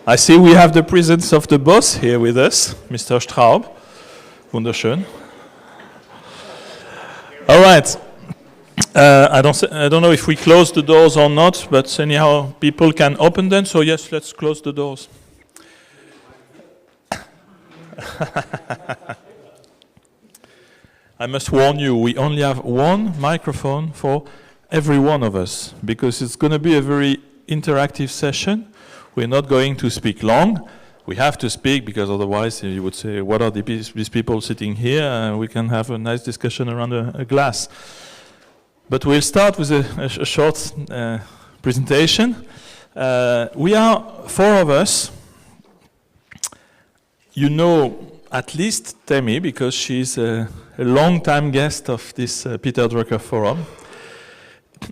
I see we have the presence of the boss here with us, Mr. Straub. Wunderschön. All right. I don't know if we close the doors or not, but anyhow, people can open them. So yes, let's close the doors. I must warn you, we only have one microphone for every one of us, because it's going to be a very interactive session. We're not going to speak long. We have to speak, because otherwise you would say, what are these people sitting here? We can have a nice discussion around a glass. But we'll start with a short presentation. We are four of us. You know at least Tammy, because she's a long-time guest of this Peter Drucker forum.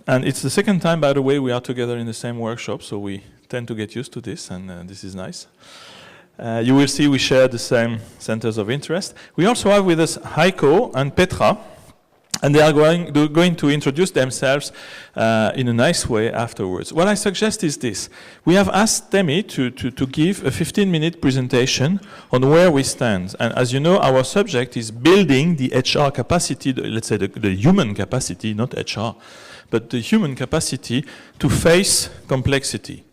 And it's the second time, by the way, we are together in the same workshop, so we tend to get used to this, and this is nice. You will see we share the same centers of interest. We also have with us Heiko and Petra, and they are going to introduce themselves in a nice way afterwards. What I suggest is this. We have asked Tammy to give a 15-minute presentation on where we stand. And as you know, our subject is building the HR capacity, let's say the human capacity, not HR, but the human capacity to face complexity.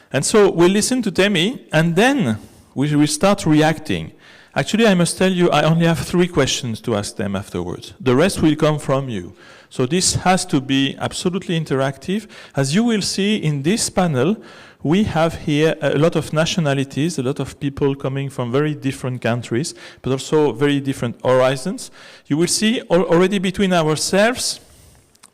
And so we'll listen to Tammy, and then we will start reacting. Actually, I must tell you, I only have 3 questions to ask them afterwards. The rest will come from you. So this has to be absolutely interactive. As you will see in this panel, we have here a lot of nationalities, a lot of people coming from very different countries, but also very different horizons. You will see already between ourselves,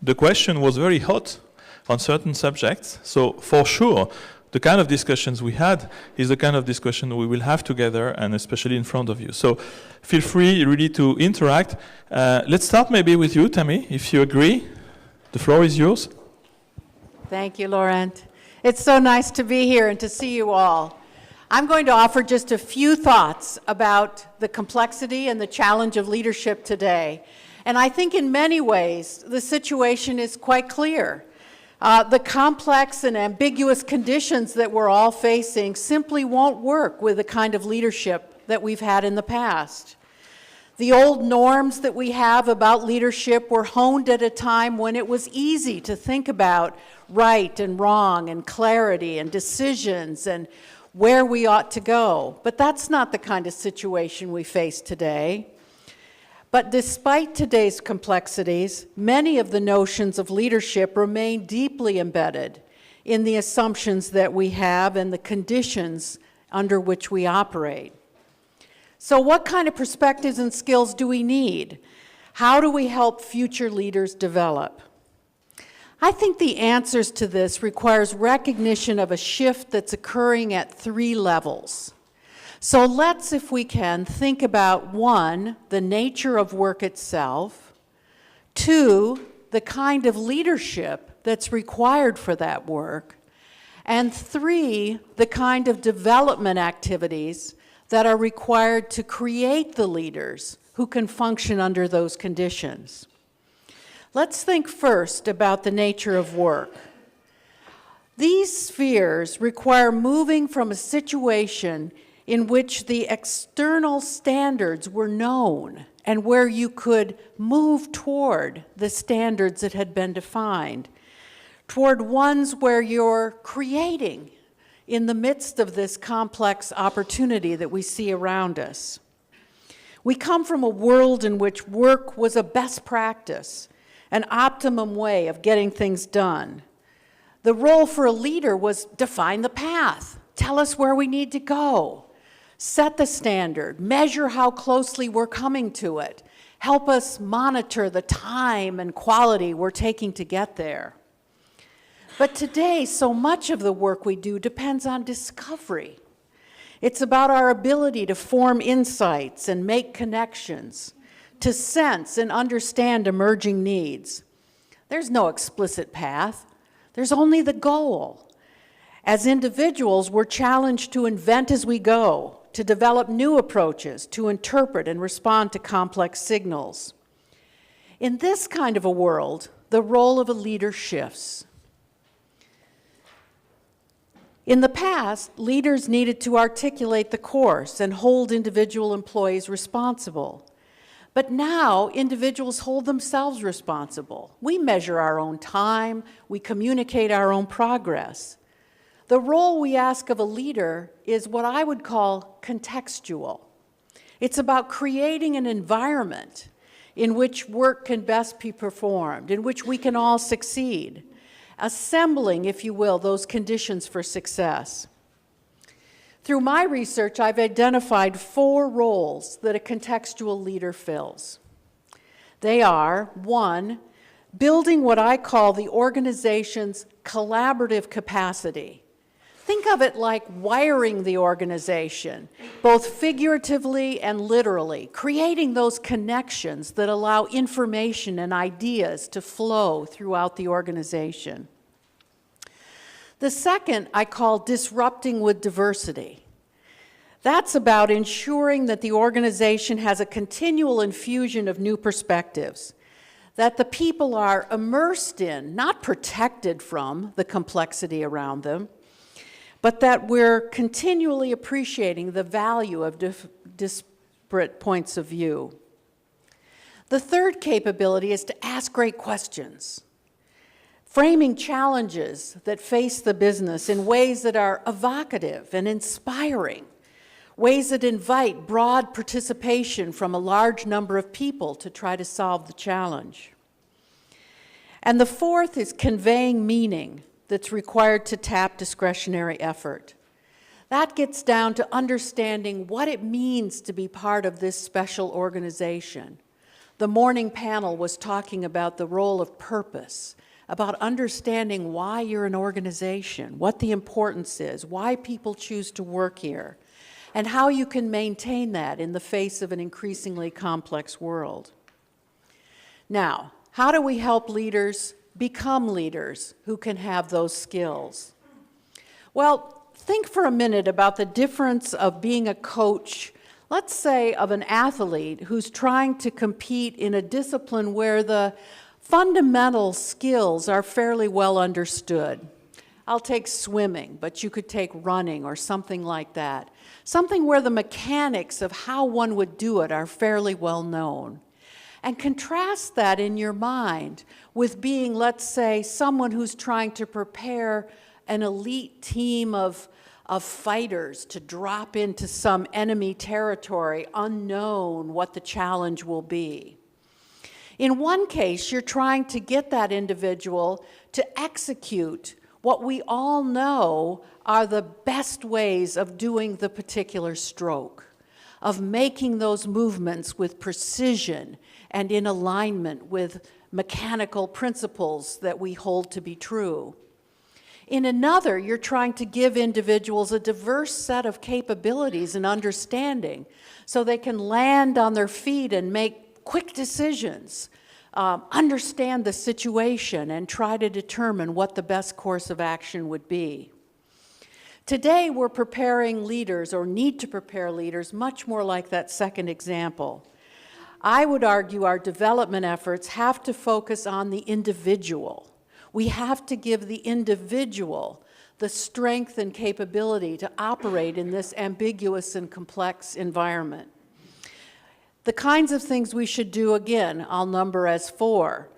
the question was very hot on certain subjects. So for sure, the kind of discussions we had is the kind of discussion we will have together, and especially in front of you. So feel free really to interact. Let's start maybe with you, Tammy, if you agree. The floor is yours. Thank you, Laurent. It's so nice to be here and to see you all. I'm going to offer just a few thoughts about the complexity and the challenge of leadership today. And I think in many ways, the situation is quite clear. The complex and ambiguous conditions that we're all facing simply won't work with the kind of leadership that we've had in the past. The old norms that we have about leadership were honed at a time when it was easy to think about right and wrong and clarity and decisions and where we ought to go. But that's not the kind of situation we face today. But despite today's complexities, many of the notions of leadership remain deeply embedded in the assumptions that we have and the conditions under which we operate. So what kind of perspectives and skills do we need? How do we help future leaders develop? I think the answers to this requires recognition of a shift that's occurring at 3 levels. So let's, if we can, think about 1, the nature of work itself, 2, the kind of leadership that's required for that work, and 3, the kind of development activities that are required to create the leaders who can function under those conditions. Let's think first about the nature of work. These spheres require moving from a situation in which the external standards were known and where you could move toward the standards that had been defined, toward ones where you're creating in the midst of this complex opportunity that we see around us. We come from a world in which work was a best practice, an optimum way of getting things done. The role for a leader was define the path, tell us where we need to go, set the standard, measure how closely we're coming to it, help us monitor the time and quality we're taking to get there. But today, so much of the work we do depends on discovery. It's about our ability to form insights and make connections, to sense and understand emerging needs. There's no explicit path. There's only the goal. As individuals, we're challenged to invent as we go, to develop new approaches, to interpret and respond to complex signals. In this kind of a world, the role of a leader shifts. In the past, leaders needed to articulate the course and hold individual employees responsible. But now, individuals hold themselves responsible. We measure our own time, we communicate our own progress. The role we ask of a leader is what I would call contextual. It's about creating an environment in which work can best be performed, in which we can all succeed, assembling, if you will, those conditions for success. Through my research, I've identified 4 roles that a contextual leader fills. They are, 1, building what I call the organization's collaborative capacity. Think of it like wiring the organization, both figuratively and literally, creating those connections that allow information and ideas to flow throughout the organization. The second I call disrupting with diversity. That's about ensuring that the organization has a continual infusion of new perspectives, that the people are immersed in, not protected from, the complexity around them, but that we're continually appreciating the value of disparate points of view. The third capability is to ask great questions, framing challenges that face the business in ways that are evocative and inspiring, ways that invite broad participation from a large number of people to try to solve the challenge. And the fourth is conveying meaning that's required to tap discretionary effort. That gets down to understanding what it means to be part of this special organization. The morning panel was talking about the role of purpose, about understanding why you're an organization, what the importance is, why people choose to work here, and how you can maintain that in the face of an increasingly complex world. Now, how do we help leaders become leaders who can have those skills? Well, think for a minute about the difference of being a coach, let's say of an athlete who's trying to compete in a discipline where the fundamental skills are fairly well understood. I'll take swimming, but you could take running or something like that. Something where the mechanics of how one would do it are fairly well known. And contrast that in your mind with being, let's say, someone who's trying to prepare an elite team of fighters to drop into some enemy territory, unknown what the challenge will be. In one case, you're trying to get that individual to execute what we all know are the best ways of doing the particular stroke, of making those movements with precision and in alignment with mechanical principles that we hold to be true. In another, you're trying to give individuals a diverse set of capabilities and understanding so they can land on their feet and make quick decisions, understand the situation, and try to determine what the best course of action would be. Today, we're preparing leaders, or need to prepare leaders, much more like that second example. I would argue our development efforts have to focus on the individual. We have to give the individual the strength and capability to operate in this ambiguous and complex environment. The kinds of things we should do, again, I'll number as 4.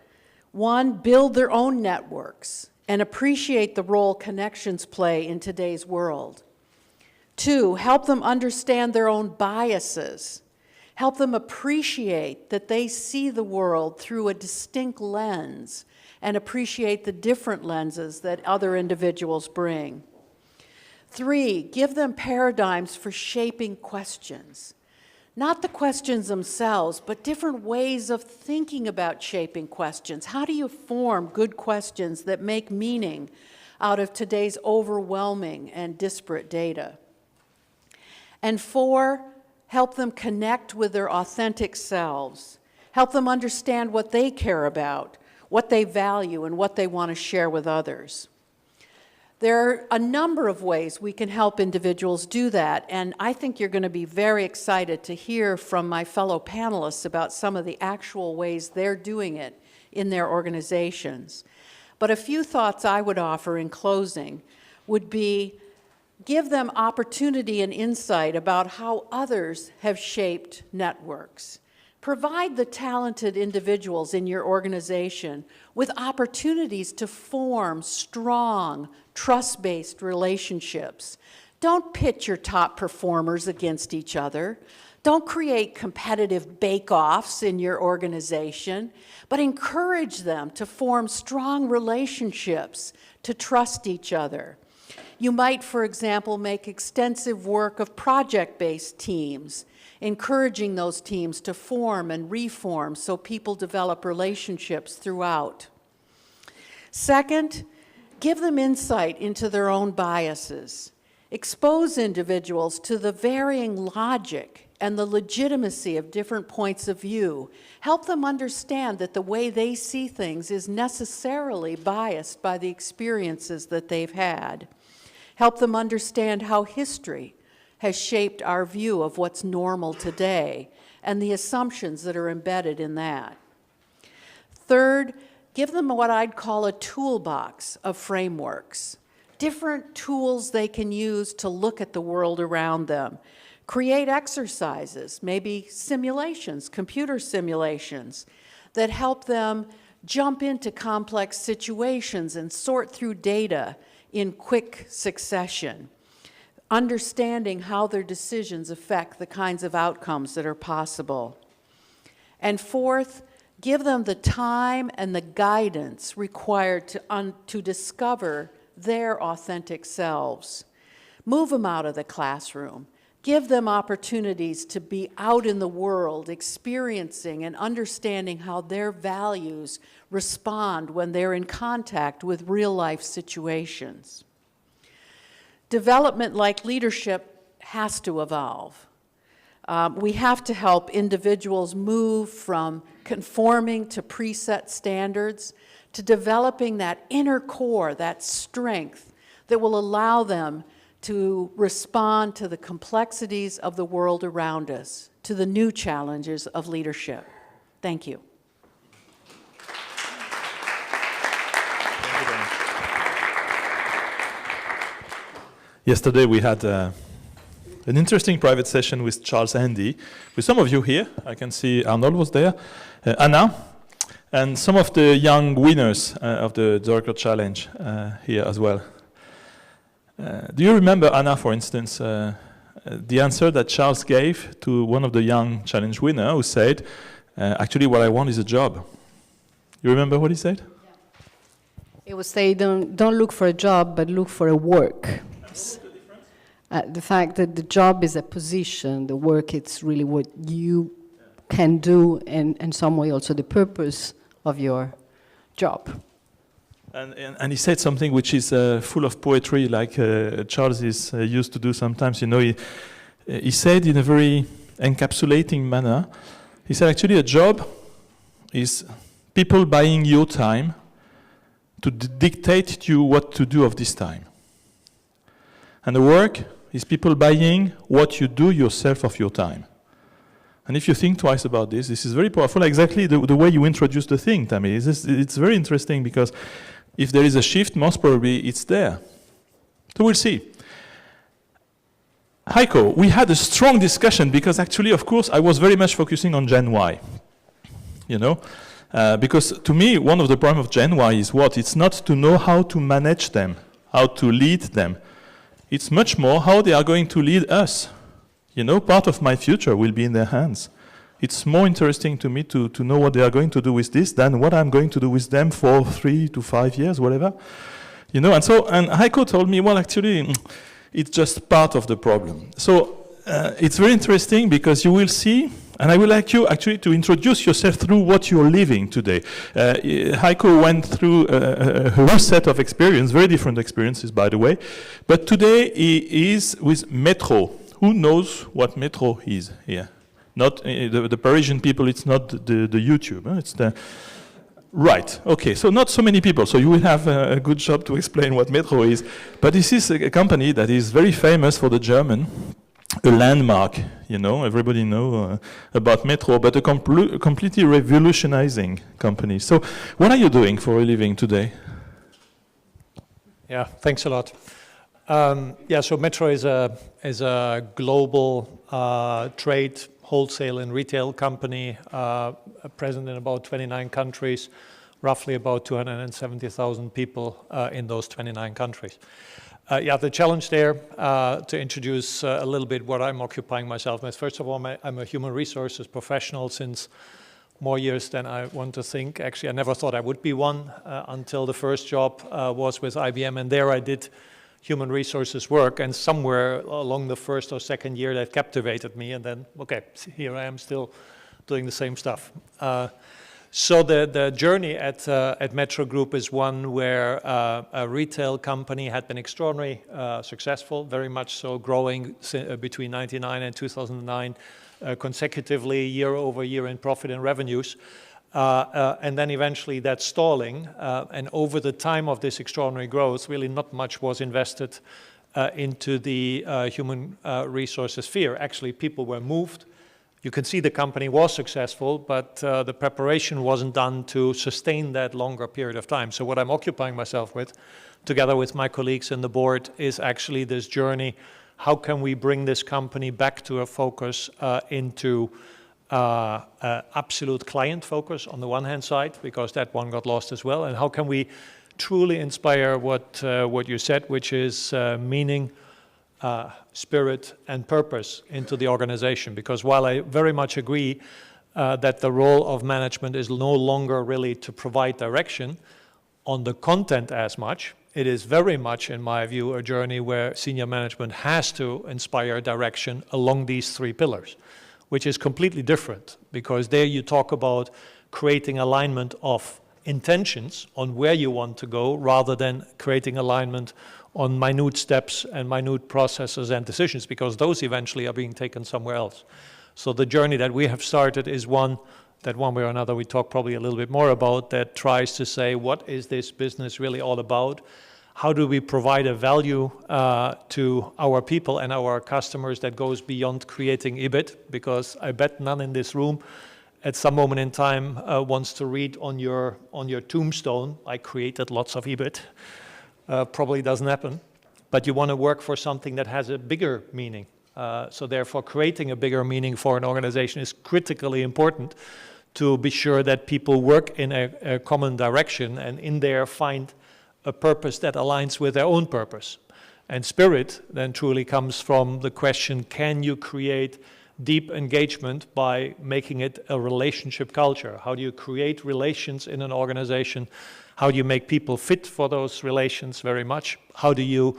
1, build their own networks and appreciate the role connections play in today's world. 2, help them understand their own biases. Help them appreciate that they see the world through a distinct lens and appreciate the different lenses that other individuals bring. 3, give them paradigms for shaping questions. Not the questions themselves, but different ways of thinking about shaping questions. How do you form good questions that make meaning out of today's overwhelming and disparate data? And 4, help them connect with their authentic selves. Help them understand what they care about, what they value, and what they want to share with others. There are a number of ways we can help individuals do that, and I think you're going to be very excited to hear from my fellow panelists about some of the actual ways they're doing it in their organizations. But a few thoughts I would offer in closing would be Give them opportunity and insight about how others have shaped networks. Provide the talented individuals in your organization with opportunities to form strong, trust-based relationships. Don't pit your top performers against each other. Don't create competitive bake-offs in your organization, but encourage them to form strong relationships, to trust each other. You might, for example, make extensive work of project-based teams, encouraging those teams to form and reform so people develop relationships throughout. Second, give them insight into their own biases. Expose individuals to the varying logic and the legitimacy of different points of view. Help them understand that the way they see things is necessarily biased by the experiences that they've had. Help them understand how history has shaped our view of what's normal today and the assumptions that are embedded in that. Third, give them what I'd call a toolbox of frameworks, different tools they can use to look at the world around them. Create exercises, maybe simulations, computer simulations, that help them jump into complex situations and sort through data in quick succession, understanding how their decisions affect the kinds of outcomes that are possible. And fourth, give them the time and the guidance required to discover their authentic selves. Move them out of the classroom. Give them opportunities to be out in the world, experiencing and understanding how their values respond when they're in contact with real-life situations. Development, like leadership, has to evolve. We have to help individuals move from conforming to preset standards to developing that inner core, that strength that will allow them to respond to the complexities of the world around us, to the new challenges of leadership. Thank you. Yesterday we had an interesting private session with Charles Andy, with some of you here. I can see Arnold was there, Anna, and some of the young winners of the Drucker Challenge here as well. Do you remember, Anna, for instance, the answer that Charles gave to one of the young challenge winners who said, actually what I want is a job? You remember what he said? Yeah. It was say, don't look for a job, but look for a work. The fact that the job is a position, the work, it's really what you can do, and in some way also the purpose of your job. And he said something which is full of poetry, like Charles is used to do sometimes. You know, he said in a very encapsulating manner, he said actually a job is people buying your time to dictate to you what to do of this time. And the work is people buying what you do yourself of your time. And if you think twice about this, this is very powerful, exactly the way you introduce the thing, Tammy. It's very interesting because if there is a shift, most probably it's there. So we'll see. Heiko, we had a strong discussion because actually, of course, I was very much focusing on Gen Y. You know, because to me, one of the problems of Gen Y is what? It's not to know how to manage them, how to lead them. It's much more how they are going to lead us. You know, part of my future will be in their hands. It's more interesting to me to know what they are going to do with this than what I'm going to do with them for 3 to 5 years, whatever. You know, and Heiko told me, well, actually, it's just part of the problem. So it's very interesting because you will see, and I would like you actually to introduce yourself through what you're living today. Heiko went through a whole set of experience, very different experiences, by the way. But today he is with Metro. Who knows what Metro is here? Not the Parisian people, it's not the YouTube. It's the... Right, okay, so not so many people, so you will have a good job to explain what Metro is. But this is a company that is very famous for the German, a landmark, you know, everybody knows about Metro, but a completely revolutionizing company. So what are you doing for a living today? Yeah, thanks a lot. Yeah, so Metro is a global trade, wholesale and retail company present in about 29 countries, roughly about 270,000 people in those 29 countries. Yeah, the challenge there, to introduce a little bit what I'm occupying myself with. First of all, I'm a human resources professional since more years than I want to think. Actually, I never thought I would be one until the first job was with IBM, and there I did human resources work, and somewhere along the first or second year that captivated me, and then, okay, here I am still doing the same stuff. So the journey at Metro Group is one where a retail company had been extraordinarily successful, very much so, growing between 1999 and 2009 consecutively year over year in profit and revenues. And then eventually that stalling, and over the time of this extraordinary growth, really not much was invested into the human resources sphere. Actually, people were moved. You can see the company was successful, but the preparation wasn't done to sustain that longer period of time. So what I'm occupying myself with, together with my colleagues in the board, is actually this journey. How can we bring this company back to a focus into absolute client focus on the one hand side, because that one got lost as well, and how can we truly inspire what you said, which is meaning, spirit and purpose into the organization. Because while I very much agree that the role of management is no longer really to provide direction on the content as much, it is very much, in my view, a journey where senior management has to inspire direction along these three pillars, which is completely different, because there you talk about creating alignment of intentions on where you want to go, rather than creating alignment on minute steps and minute processes and decisions, because those eventually are being taken somewhere else. So the journey that we have started is one that one way or another we talk probably a little bit more about, that tries to say, what is this business really all about? How do we provide a value to our people and our customers that goes beyond creating EBIT? Because I bet none in this room at some moment in time wants to read on your tombstone, I created lots of EBIT. Probably doesn't happen. But you want to work for something that has a bigger meaning. So therefore, creating a bigger meaning for an organization is critically important, to be sure that people work in a common direction and in there find a purpose that aligns with their own purpose. And spirit then truly comes from the question, can you create deep engagement by making it a relationship culture? How do you create relations in an organization? How do you make people fit for those relations very much? How do you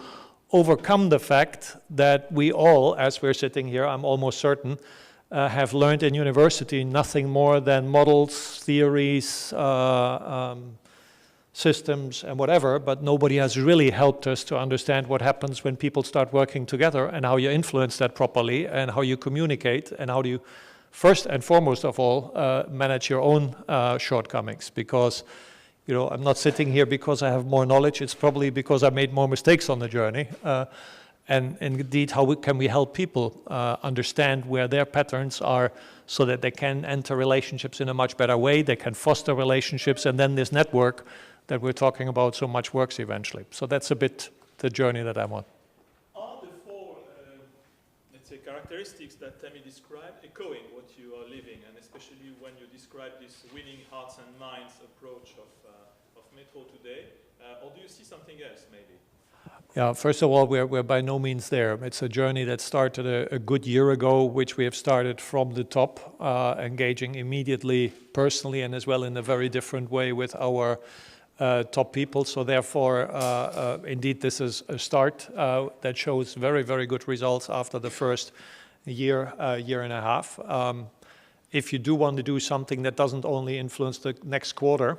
overcome the fact that we all, as we're sitting here, I'm almost certain, have learned in university nothing more than models, theories, systems and whatever, but nobody has really helped us to understand what happens when people start working together, and how you influence that properly, and how you communicate, and how do you, first and foremost of all, manage your own shortcomings. Because, you know, I'm not sitting here because I have more knowledge, it's probably because I made more mistakes on the journey. And indeed, how can we help people understand where their patterns are, so that they can enter relationships in a much better way, they can foster relationships, and then this network that we're talking about so much works eventually. So that's a bit the journey that I'm on. Are the four, let's say, characteristics that Tammy described echoing what you are living, and especially when you describe this winning hearts and minds approach of Metro today, or do you see something else maybe? Yeah, first of all, we're by no means there. It's a journey that started a good year ago, which we have started from the top, engaging immediately, personally, and as well in a very different way with our top people. So therefore, indeed, this is a start that shows very, very good results after the first year and a half. If you do want to do something that doesn't only influence the next quarter,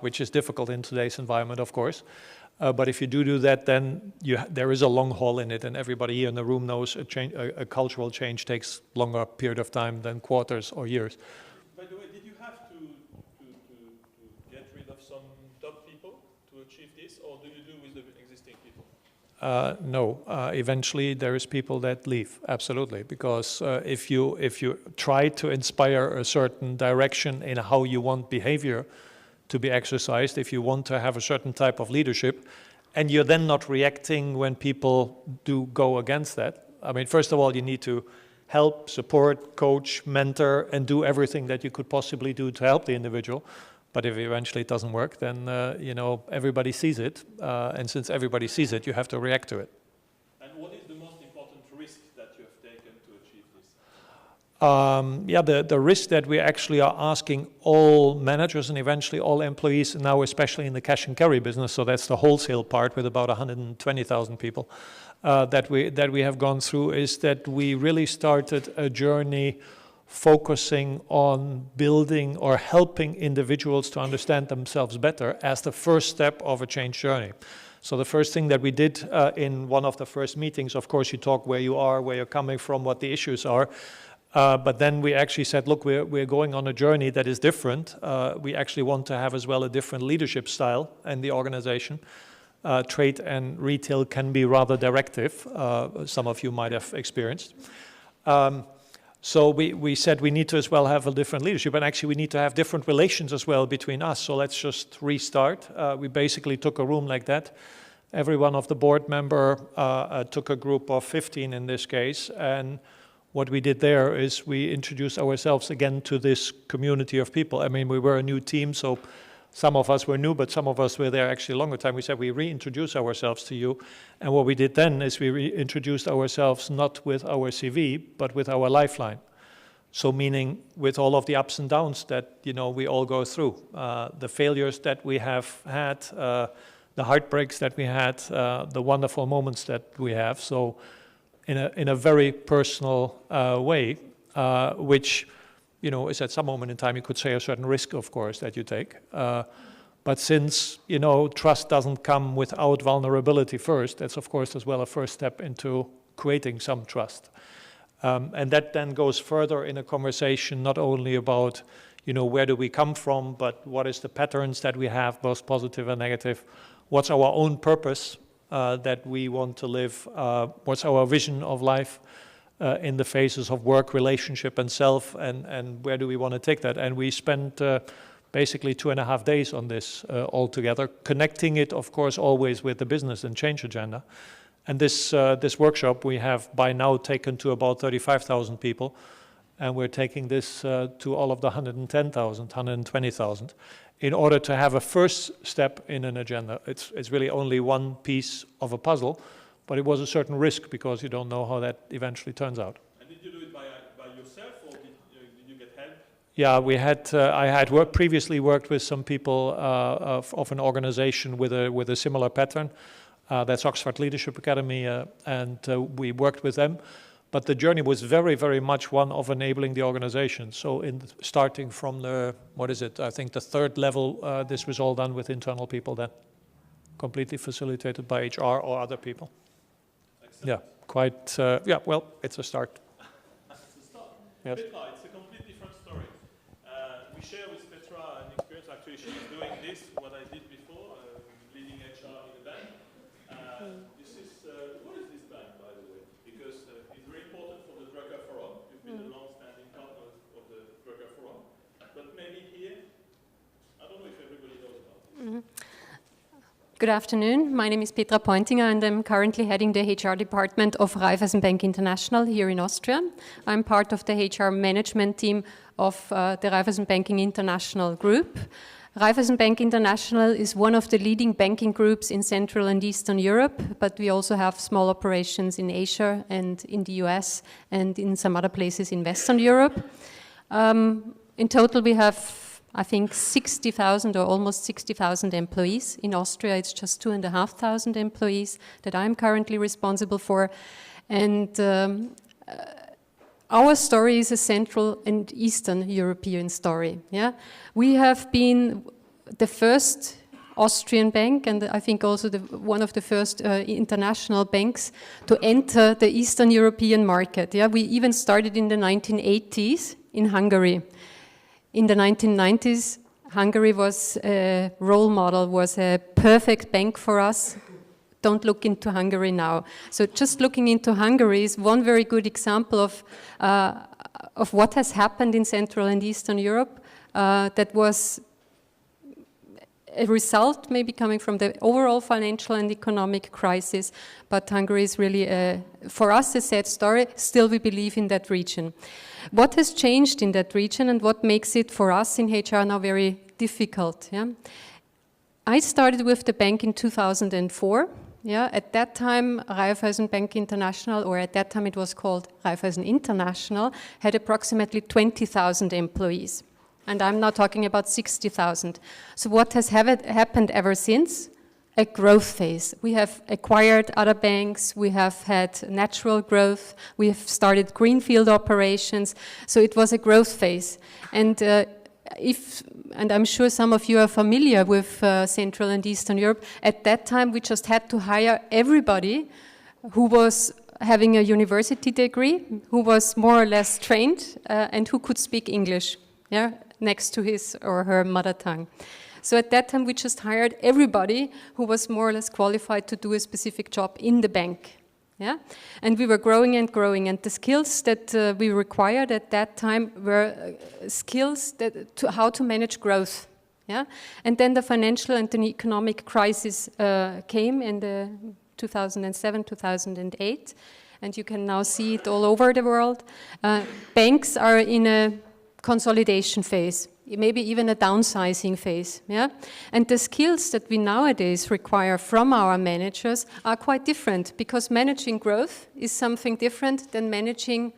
which is difficult in today's environment, of course, but if you do that, then there is a long haul in it, and everybody here in the room knows a cultural change takes longer period of time than quarters or years. By the way, did you have to get rid of some top people to achieve this, or do you do with the existing people? No, eventually there is people that leave, absolutely, because if you try to inspire a certain direction in how you want behavior to be exercised, if you want to have a certain type of leadership, and you're then not reacting when people do go against that. I mean, first of all, you need to help, support, coach, mentor, and do everything that you could possibly do to help the individual. But if eventually it doesn't work, then everybody sees it, and since everybody sees it, you have to react to it. And what is the most important risk that you have taken to achieve this? The risk that we actually are asking all managers and eventually all employees now, especially in the cash and carry business, so that's the wholesale part with about 120,000 people, that we have gone through, is that we really started a journey focusing on building or helping individuals to understand themselves better as the first step of a change journey. So the first thing that we did in one of the first meetings, of course, you talk where you are, where you're coming from, what the issues are. But then we actually said, look, we're going on a journey that is different. We actually want to have as well a different leadership style in the organization. Trade and retail can be rather directive. Some of you might have experienced. So we said we need to as well have a different leadership, and actually we need to have different relations as well between us. So let's just restart. We basically took a room like that. Every one of the board member took a group of 15 in this case, and what we did there is we introduced ourselves again to this community of people. I mean, we were a new team, so some of us were new, but some of us were there actually a longer time. We said we reintroduce ourselves to you. And what we did then is we reintroduced ourselves not with our CV, but with our lifeline. So meaning with all of the ups and downs that, we all go through. The failures that we have had, the heartbreaks that we had, the wonderful moments that we have. So in a very personal way, which is at some moment in time, you could say a certain risk, of course, that you take. But since, trust doesn't come without vulnerability first, that's, of course, as well a first step into creating some trust. And that then goes further in a conversation, not only about, where do we come from, but what is the patterns that we have, both positive and negative. What's our own purpose that we want to live? What's our vision of life? In the phases of work, relationship, and self, and where do we want to take that? And we spent basically 2.5 days on this all together, connecting it, of course, always with the business and change agenda. And this workshop we have by now taken to about 35,000 people, and we're taking this to all of the 110,000, 120,000, in order to have a first step in an agenda. It's really only one piece of a puzzle, but it was a certain risk because you don't know how that eventually turns out. And did you do it by yourself, or did you get help? Yeah, I had previously worked with some people of an organization with a similar pattern. That's Oxford Leadership Academy, and we worked with them. But the journey was very, very much one of enabling the organization. So starting from I think the third level, this was all done with internal people then, completely facilitated by HR or other people. Yeah, quite, well, it's a start. It's a start. Yes. Petra, it's a completely different story. We share with Petra an experience. Actually, she's doing this, what I did before, leading HR in a bank. This is, what is this bank, by the way? Because it's very important for the Drucker Forum. You've been a long-standing partner of the Drucker Forum. But maybe here, I don't know if everybody knows about this. Good afternoon. My name is Petra Pointinger, and I'm currently heading the HR department of Raiffeisen Bank International here in Austria. I'm part of the HR management team of the Raiffeisen Banking International Group. Raiffeisen Bank International is one of the leading banking groups in Central and Eastern Europe, but we also have small operations in Asia and in the US and in some other places in Western Europe. In total, we have I think 60,000 or almost 60,000 employees. In Austria, it's just 2,500 employees that I'm currently responsible for. And our story is a Central and Eastern European story. Yeah, we have been the first Austrian bank, and I think also one of the first international banks to enter the Eastern European market. Yeah, we even started in the 1980s in Hungary. In the 1990s, Hungary was a role model, was a perfect bank for us. Don't look into Hungary now. So just looking into Hungary is one very good example of what has happened in Central and Eastern Europe that was a result maybe coming from the overall financial and economic crisis, but Hungary is really, for us, a sad story. Still, we believe in that region. What has changed in that region and what makes it for us in HR now very difficult? Yeah? I started with the bank in 2004. Yeah, at that time, Raiffeisen Bank International, or at that time it was called Raiffeisen International, had approximately 20,000 employees. And I'm now talking about 60,000. So what has happened ever since? A growth phase. We have acquired other banks, we have had natural growth, we have started greenfield operations, so it was a growth phase. And and I'm sure some of you are familiar with Central and Eastern Europe, at that time we just had to hire everybody who was having a university degree, who was more or less trained, and who could speak English, yeah, next to his or her mother tongue. So at that time we just hired everybody who was more or less qualified to do a specific job in the bank. Yeah? And we were growing and growing, and the skills that we required at that time were skills how to manage growth. Yeah? And then the financial and the economic crisis came in the 2007, 2008, and you can now see it all over the world. Banks are in a consolidation phase, maybe even a downsizing phase, yeah? And the skills that we nowadays require from our managers are quite different, because managing growth is something different than managing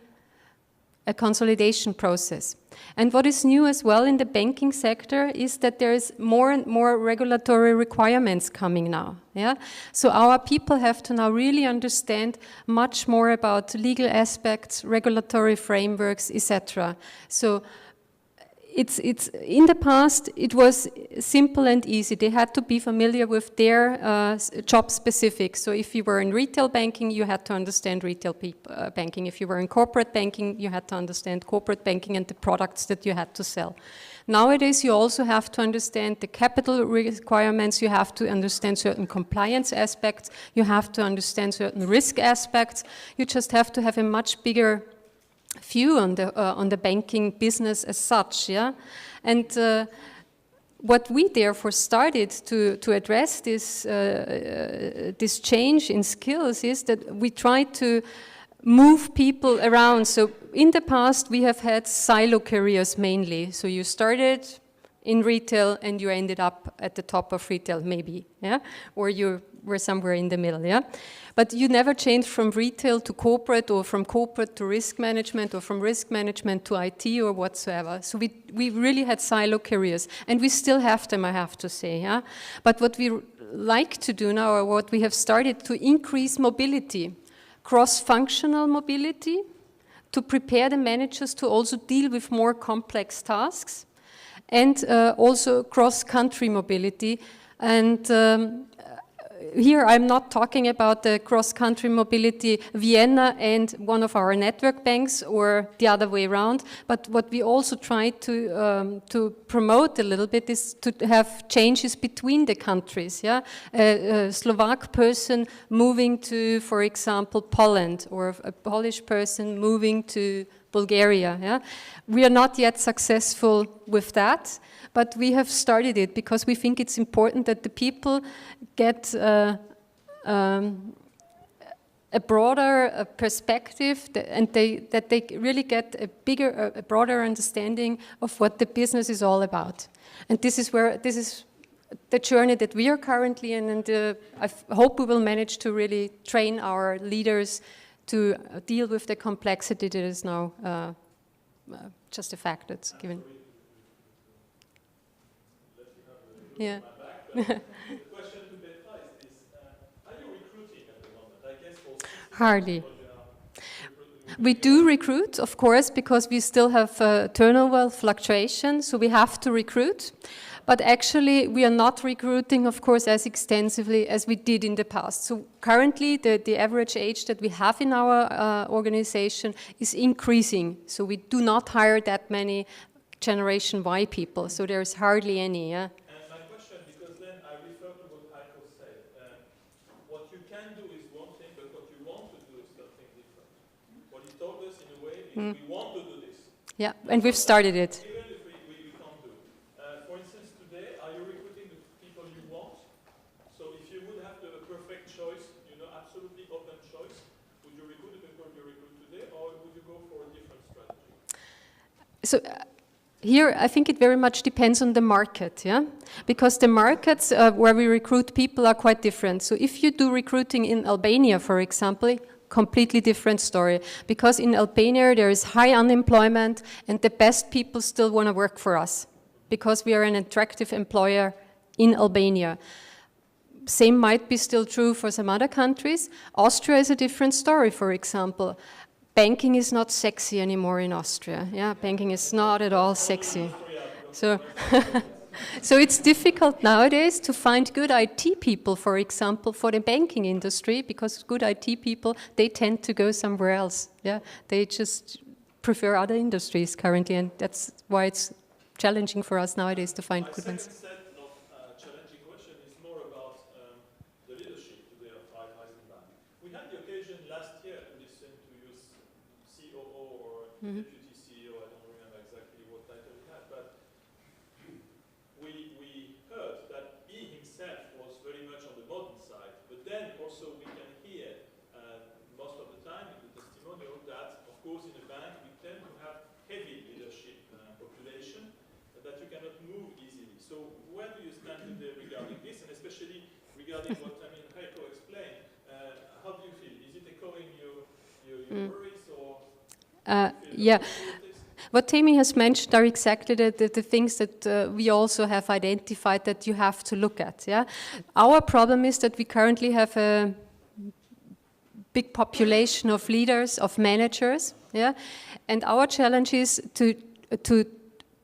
a consolidation process. And what is new as well in the banking sector is that there is more and more regulatory requirements coming now, yeah? So our people have to now really understand much more about legal aspects, regulatory frameworks, etc. So it's in the past it was simple and easy. They had to be familiar with their job specifics. So if you were in retail banking, you had to understand retail banking. If you were in corporate banking, you had to understand corporate banking and the products that you had to sell. Nowadays, you also have to understand the capital requirements, you have to understand certain compliance aspects, you have to understand certain risk aspects. You just have to have a much bigger view on the banking business as such, yeah. And what we therefore started to address this change in skills is that we try to move people around. So in the past we have had silo careers mainly. So you started in retail and you ended up at the top of retail maybe, yeah, or you were somewhere in the middle, yeah. But you never changed from retail to corporate, or from corporate to risk management, or from risk management to IT or whatsoever. So we really had silo careers, and we still have them, I have to say, yeah. But what we like to do now, or what we have started to increase mobility, cross-functional mobility, to prepare the managers to also deal with more complex tasks, and also cross-country mobility. And here I'm not talking about the cross-country mobility Vienna and one of our network banks, or the other way around, but what we also try to promote a little bit is to have changes between the countries. Yeah? A Slovak person moving to, for example, Poland, or a Polish person moving to Bulgaria. Yeah? We are not yet successful with that, but we have started it because we think it's important that the people get a broader perspective, and that they really get a broader understanding of what the business is all about. And this is the journey that we are currently in, and I hope we will manage to really train our leaders to deal with the complexity that is now just a fact that's given. Yeah. The question to Petra is are you recruiting at the moment? I guess for hardly. We do recruit, of course, because we still have turnover fluctuation, so we have to recruit. But actually, we are not recruiting, of course, as extensively as we did in the past. So currently, the average age that we have in our organization is increasing. So we do not hire that many Generation Y people. So there is hardly any. Yeah? And my question, because then I refer to what Heiko said. What you can do is one thing, but what you want to do is something different. What he told us in a way is we want to do this. Yeah, and we've started it. Even if we can't do it. For instance, today, are you recruiting the choice, absolutely open choice, would you recruit the people you recruit today, or would you go for a different strategy? So here, I think it very much depends on the market, yeah? Because the markets where we recruit people are quite different. So if you do recruiting in Albania, for example, completely different story. Because in Albania there is high unemployment and the best people still want to work for us because we are an attractive employer in Albania. Same might be still true for some other countries. Austria is a different story, for example. Banking is not sexy anymore in Austria. Yeah, banking is not at all sexy. So, so it's difficult nowadays to find good IT people, for example, for the banking industry, because good IT people, they tend to go somewhere else. Yeah, they just prefer other industries currently, and that's why it's challenging for us nowadays to find good ones. Deputy CEO, I don't remember exactly what title he had, but we heard that he himself was very much on the modern side, but then also we can hear most of the time in the testimonial that, of course, in a bank we tend to have heavy leadership population that you cannot move easily. So where do you stand today regarding this, and especially regarding what Heiko explained? How do you feel? Is it echoing your worries, or? Yeah, what Tammy has mentioned are exactly the things that we also have identified that you have to look at. Yeah, our problem is that we currently have a big population of leaders, of managers. Yeah, and our challenge is to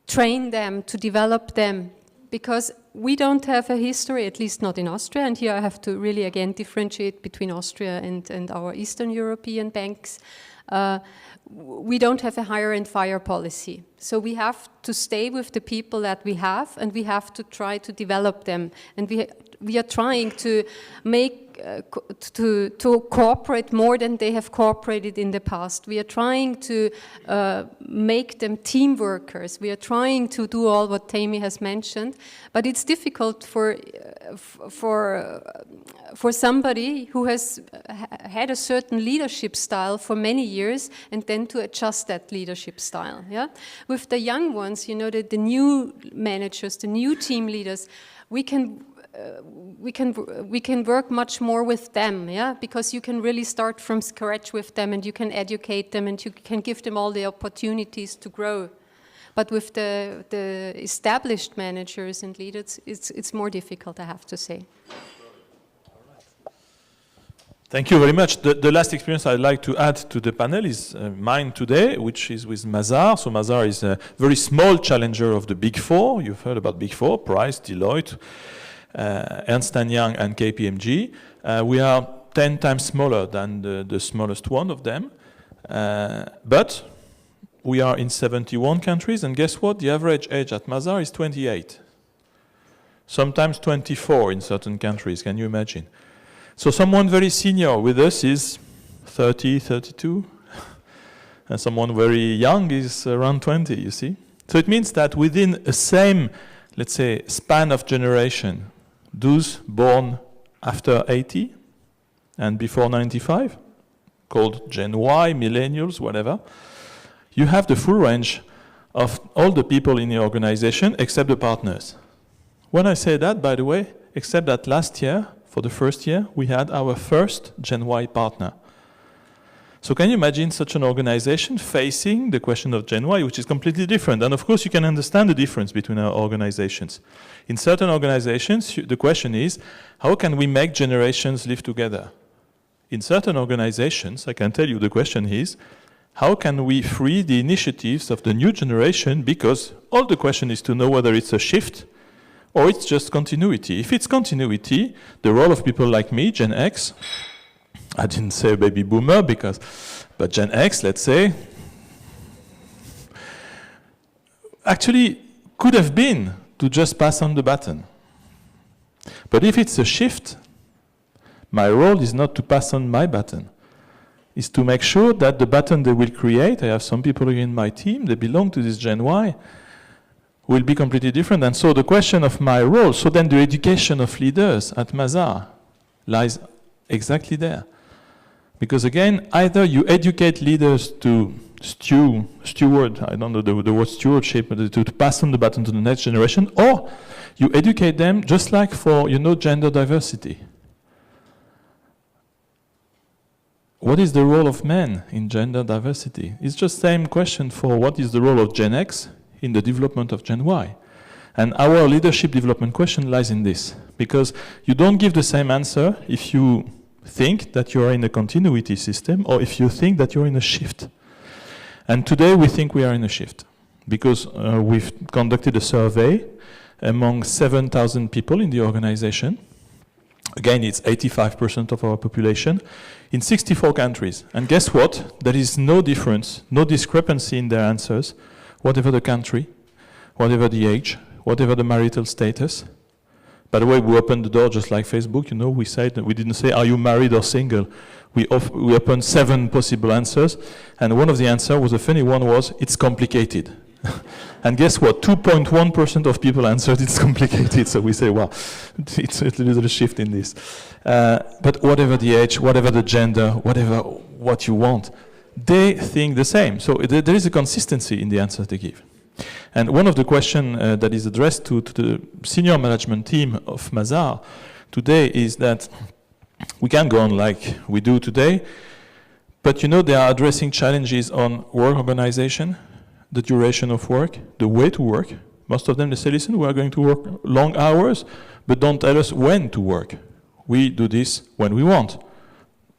train them, to develop them, because we don't have a history, at least not in Austria. And here I have to really again differentiate between Austria and our Eastern European banks. We don't have a hire and fire policy. So we have to stay with the people that we have, and we have to try to develop them. And we are trying to make to cooperate more than they have cooperated in the past. We are trying to make them team workers. We are trying to do all what Tammy has mentioned, but it's difficult for somebody who has had a certain leadership style for many years and then to adjust that leadership style. Yeah, with the young ones, the new managers, the new team leaders, we can work much more with them, yeah, because you can really start from scratch with them, and you can educate them, and you can give them all the opportunities to grow. But with the established managers and leaders, it's more difficult, I have to say. Thank you very much. The last experience I'd like to add to the panel is mine today, which is with Mazars. So Mazars is a very small challenger of the Big Four. You've heard about Big Four, Price, Deloitte, Ernst & Young and KPMG. We are 10 times smaller than the smallest one of them. But we are in 71 countries, and guess what? The average age at Mazars is 28. Sometimes 24 in certain countries, can you imagine? So someone very senior with us is 30, 32, and someone very young is around 20, you see? So it means that within a same, let's say, span of generation, those born after 80 and before 95, called Gen Y, millennials, whatever, you have the full range of all the people in the organization except the partners. When I say that, by the way, except that last year, for the first year, we had our first Gen Y partner. So can you imagine such an organization facing the question of Gen Y, which is completely different? And of course, you can understand the difference between our organizations. In certain organizations, the question is, how can we make generations live together? In certain organizations, I can tell you the question is, how can we free the initiatives of the new generation? Because all the question is to know whether it's a shift or it's just continuity. If it's continuity, the role of people like me, Gen X, I didn't say baby boomer but Gen X, let's say, actually could have been to just pass on the baton. But if it's a shift, my role is not to pass on my baton. It's to make sure that the baton they will create, I have some people in my team, they belong to this Gen Y, will be completely different. And so the question of my role, so then the education of leaders at Mazars lies exactly there. Because again, either you educate leaders to steward, I don't know the word stewardship, but to pass on the baton to the next generation, or you educate them just like for, gender diversity. What is the role of men in gender diversity? It's just the same question for what is the role of Gen X in the development of Gen Y. And our leadership development question lies in this, because you don't give the same answer if you think that you are in a continuity system or if you think that you're in a shift. And today we think we are in a shift, because we've conducted a survey among 7,000 people in the organization. Again, it's 85% of our population in 64 countries. And guess what? There is no difference, no discrepancy in their answers, whatever the country, whatever the age, whatever the marital status. By the way, we opened the door just like Facebook, we said, we didn't say, are you married or single? We opened 7 possible answers, and one of the answers was, a funny one was, it's complicated. And guess what? 2.1% of people answered it's complicated, so we say, well, it's a little shift in this. But whatever the age, whatever the gender, whatever what you want, they think the same. So there is a consistency in the answers they give. And one of the questions that is addressed to the senior management team of Mazars today is that we can go on like we do today, but they are addressing challenges on work organization, the duration of work, the way to work. Most of them, they say, listen, we are going to work long hours, but don't tell us when to work. We do this when we want.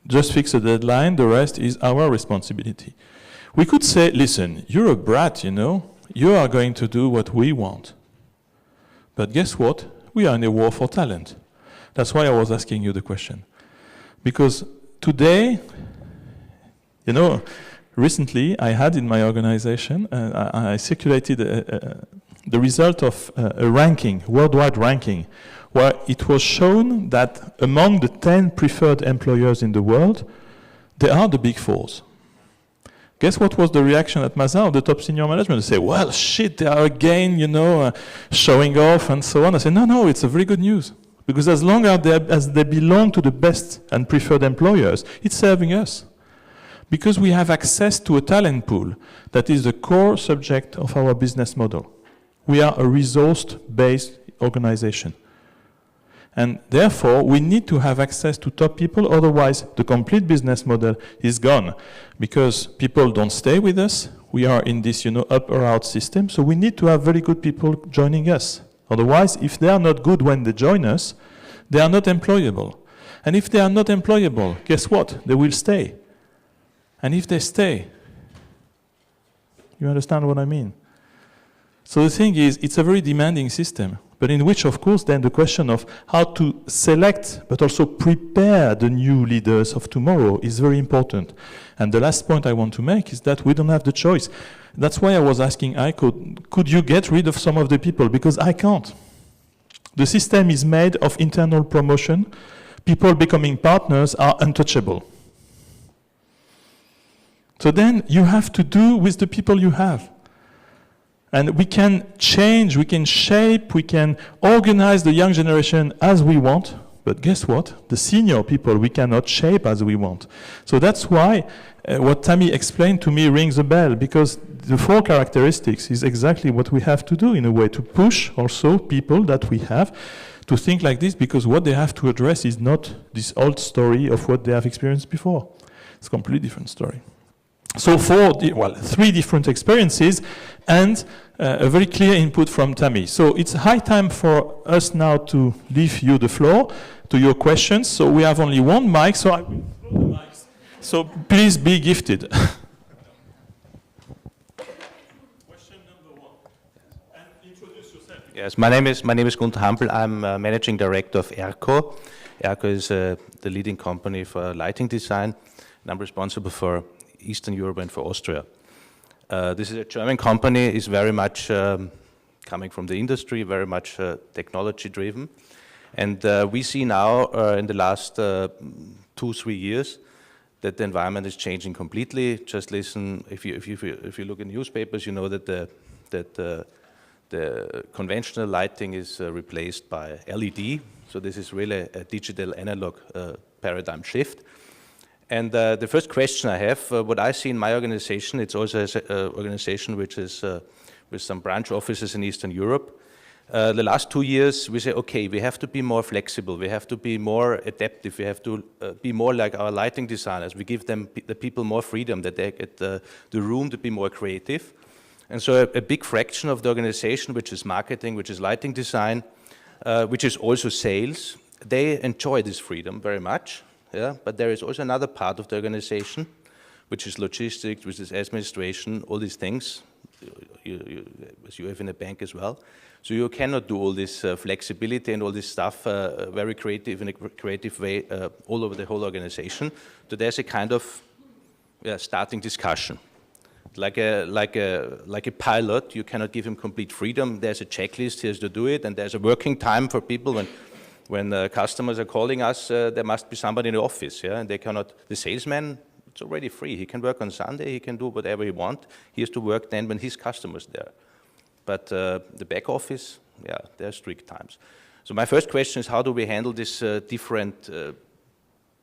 Just fix a deadline, the rest is our responsibility. We could say, listen, you're a brat, you are going to do what we want. But guess what? We are in a war for talent. That's why I was asking you the question. Because today, recently I had in my organization, I circulated the result of a ranking, worldwide ranking, where it was shown that among the 10 preferred employers in the world, they are the big fours. Guess what was the reaction at Mazars, the top senior management? They say, well, shit, they are again, showing off and so on. I say, no, it's a very good news. Because as long as they belong to the best and preferred employers, it's serving us. Because we have access to a talent pool that is the core subject of our business model. We are a resource-based organization. And therefore, we need to have access to top people, otherwise the complete business model is gone. Because people don't stay with us, we are in this up or out system, so we need to have very good people joining us. Otherwise, if they are not good when they join us, they are not employable. And if they are not employable, guess what? They will stay. And if they stay, you understand what I mean? So the thing is, it's a very demanding system, but in which, of course, then the question of how to select, but also prepare the new leaders of tomorrow is very important. And the last point I want to make is that we don't have the choice. That's why I was asking Heiko, could you get rid of some of the people? Because I can't. The system is made of internal promotion. People becoming partners are untouchable. So then you have to do with the people you have. And we can change, we can shape, we can organize the young generation as we want, but guess what? The senior people we cannot shape as we want. So that's why what Tammy explained to me rings a bell, because the 4 characteristics is exactly what we have to do in a way, to push also people that we have to think like this, because what they have to address is not this old story of what they have experienced before. It's a completely different story. So 3 different experiences and a very clear input from Tammy. So it's high time for us now to leave you the floor to your questions. So we have only one mic, so I will throw the mics. So please be gifted. Question number 1. And introduce yourself. Yes, my name is Gunther Hampel. I'm managing director of ERCO. ERCO is the leading company for lighting design, and I'm responsible for Eastern Europe and for Austria. This is a German company, is very much coming from the industry, very much technology driven. And we see now in the last 2-3 years that the environment is changing completely. Just listen, if you look in newspapers, you know that the conventional lighting is replaced by LED. So this is really a digital analog paradigm shift. And the first question I have, what I see in my organization, it's also an organization which is with some branch offices in Eastern Europe. The last 2 years, we say, okay, we have to be more flexible, we have to be more adaptive, we have to be more like our lighting designers. We give them, the people, more freedom, that they get the room to be more creative. And so a big fraction of the organization, which is marketing, which is lighting design, which is also sales, they enjoy this freedom very much. Yeah, but there is also another part of the organization, which is logistics, which is administration, all these things, as you have in a bank as well. So you cannot do all this flexibility and all this stuff very creative, in a creative way all over the whole organization. So there's a kind of starting discussion. Like a pilot, you cannot give him complete freedom. There's a checklist, he has to do it, and there's a working time for people. When customers are calling us, there must be somebody in the office, yeah, and they cannot. The salesman, it's already free. He can work on Sunday. He can do whatever he wants. He has to work then when his customers there. But the back office, yeah, there are strict times. So my first question is, how do we handle this different,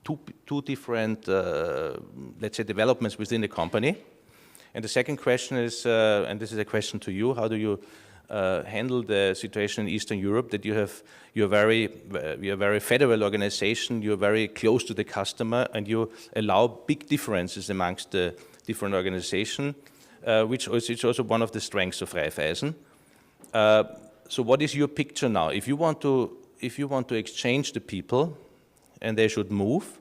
two different, let's say, developments within the company? And the second question is, and this is a question to you, how do you handle the situation in Eastern Europe, that you're a very federal organization, you're very close to the customer, and you allow big differences amongst the different organizations, which is also one of the strengths of Raiffeisen. So what is your picture now? If you want to exchange the people, and they should move,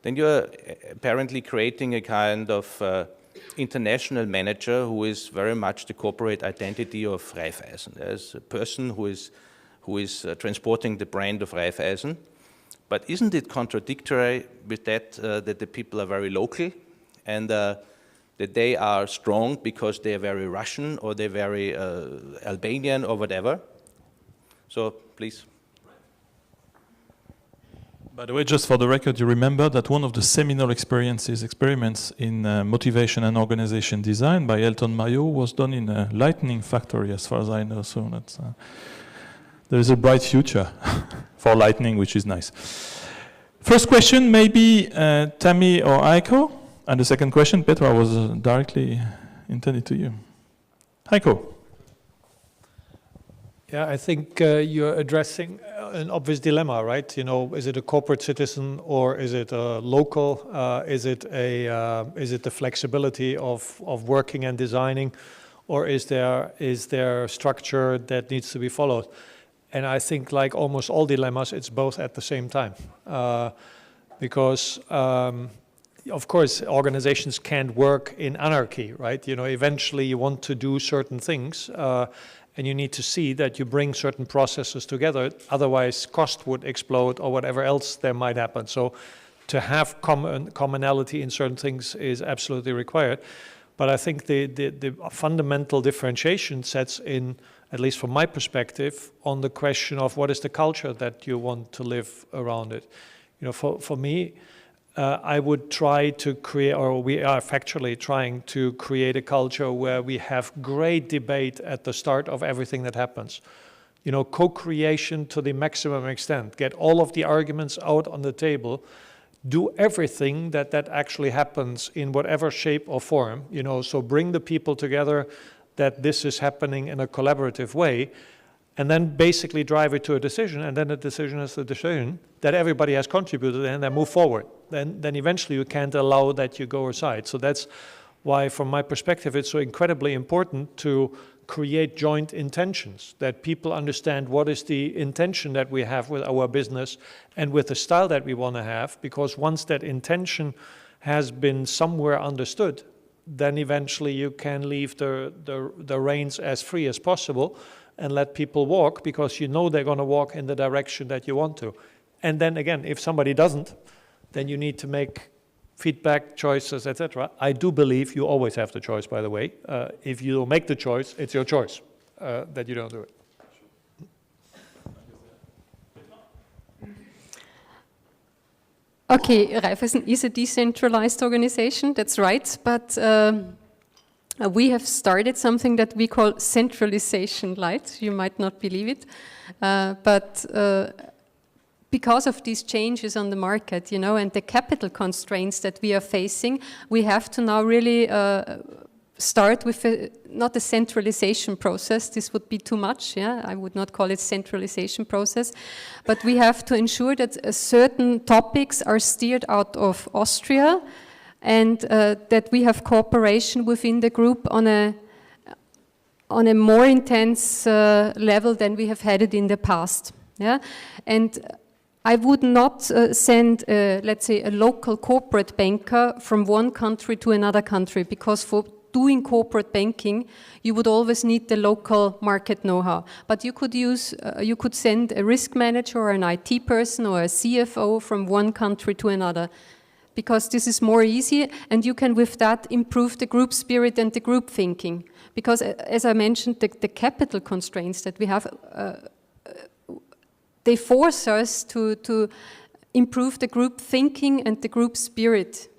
then you're apparently creating a kind of international manager who is very much the corporate identity of Raiffeisen. There's a person who is transporting the brand of Raiffeisen. But isn't it contradictory with that, that the people are very local and that they are strong because they are very Russian or they're very Albanian or whatever? So please. By the way, just for the record, you remember that one of the seminal experiments in motivation and organization design by Elton Mayo was done in a lightning factory, as far as I know. So that's, there is a bright future for lightning, which is nice. First question, maybe Tammy or Heiko. And the second question, Petra, was directly intended to you. Heiko. Yeah, I think you're addressing an obvious dilemma, right? You know, is it a corporate citizen or is it a local? Is it the flexibility of working and designing, or is there structure that needs to be followed? And I think, like almost all dilemmas, it's both at the same time, because of course organizations can't work in anarchy, right? You know, eventually you want to do certain things. And you need to see that you bring certain processes together, otherwise cost would explode or whatever else there might happen. So to have commonality in certain things is absolutely required. But I think the fundamental differentiation sets in, at least from my perspective, on the question of what is the culture that you want to live around it. You know, for me, I would try to create, or we are factually trying to create a culture where we have great debate at the start of everything that happens. You know, co-creation to the maximum extent. Get all of the arguments out on the table. Do everything that actually happens in whatever shape or form. You know, so bring the people together that this is happening in a collaborative way. And then basically drive it to a decision, and then the decision is the decision that everybody has contributed, and then move forward. Then eventually you can't allow that you go aside. So that's why, from my perspective, it's so incredibly important to create joint intentions, that people understand what is the intention that we have with our business and with the style that we want to have, because once that intention has been somewhere understood, then eventually you can leave the reins as free as possible and let people walk, because you know they're going to walk in the direction that you want to. And then again, if somebody doesn't, then you need to make feedback, choices, etc. I do believe you always have the choice, by the way. If you don't make the choice, it's your choice that you don't do it. Okay, Raiffeisen is a decentralized organization, that's right, but we have started something that we call centralization light. You might not believe it, but because of these changes on the market, and the capital constraints that we are facing, we have to now really start with not a centralization process. This would be too much. I would not call it centralization process, but we have to ensure that certain topics are steered out of Austria, and that we have cooperation within the group on a more intense level than we have had it in the past. And I would not send, let's say, a local corporate banker from one country to another country, because for doing corporate banking, you would always need the local market know-how. But you could send a risk manager or an IT person or a CFO from one country to another, because this is more easy, and you can with that improve the group spirit and the group thinking. Because as I mentioned, the capital constraints that we have, they force us to improve the group thinking and the group spirit.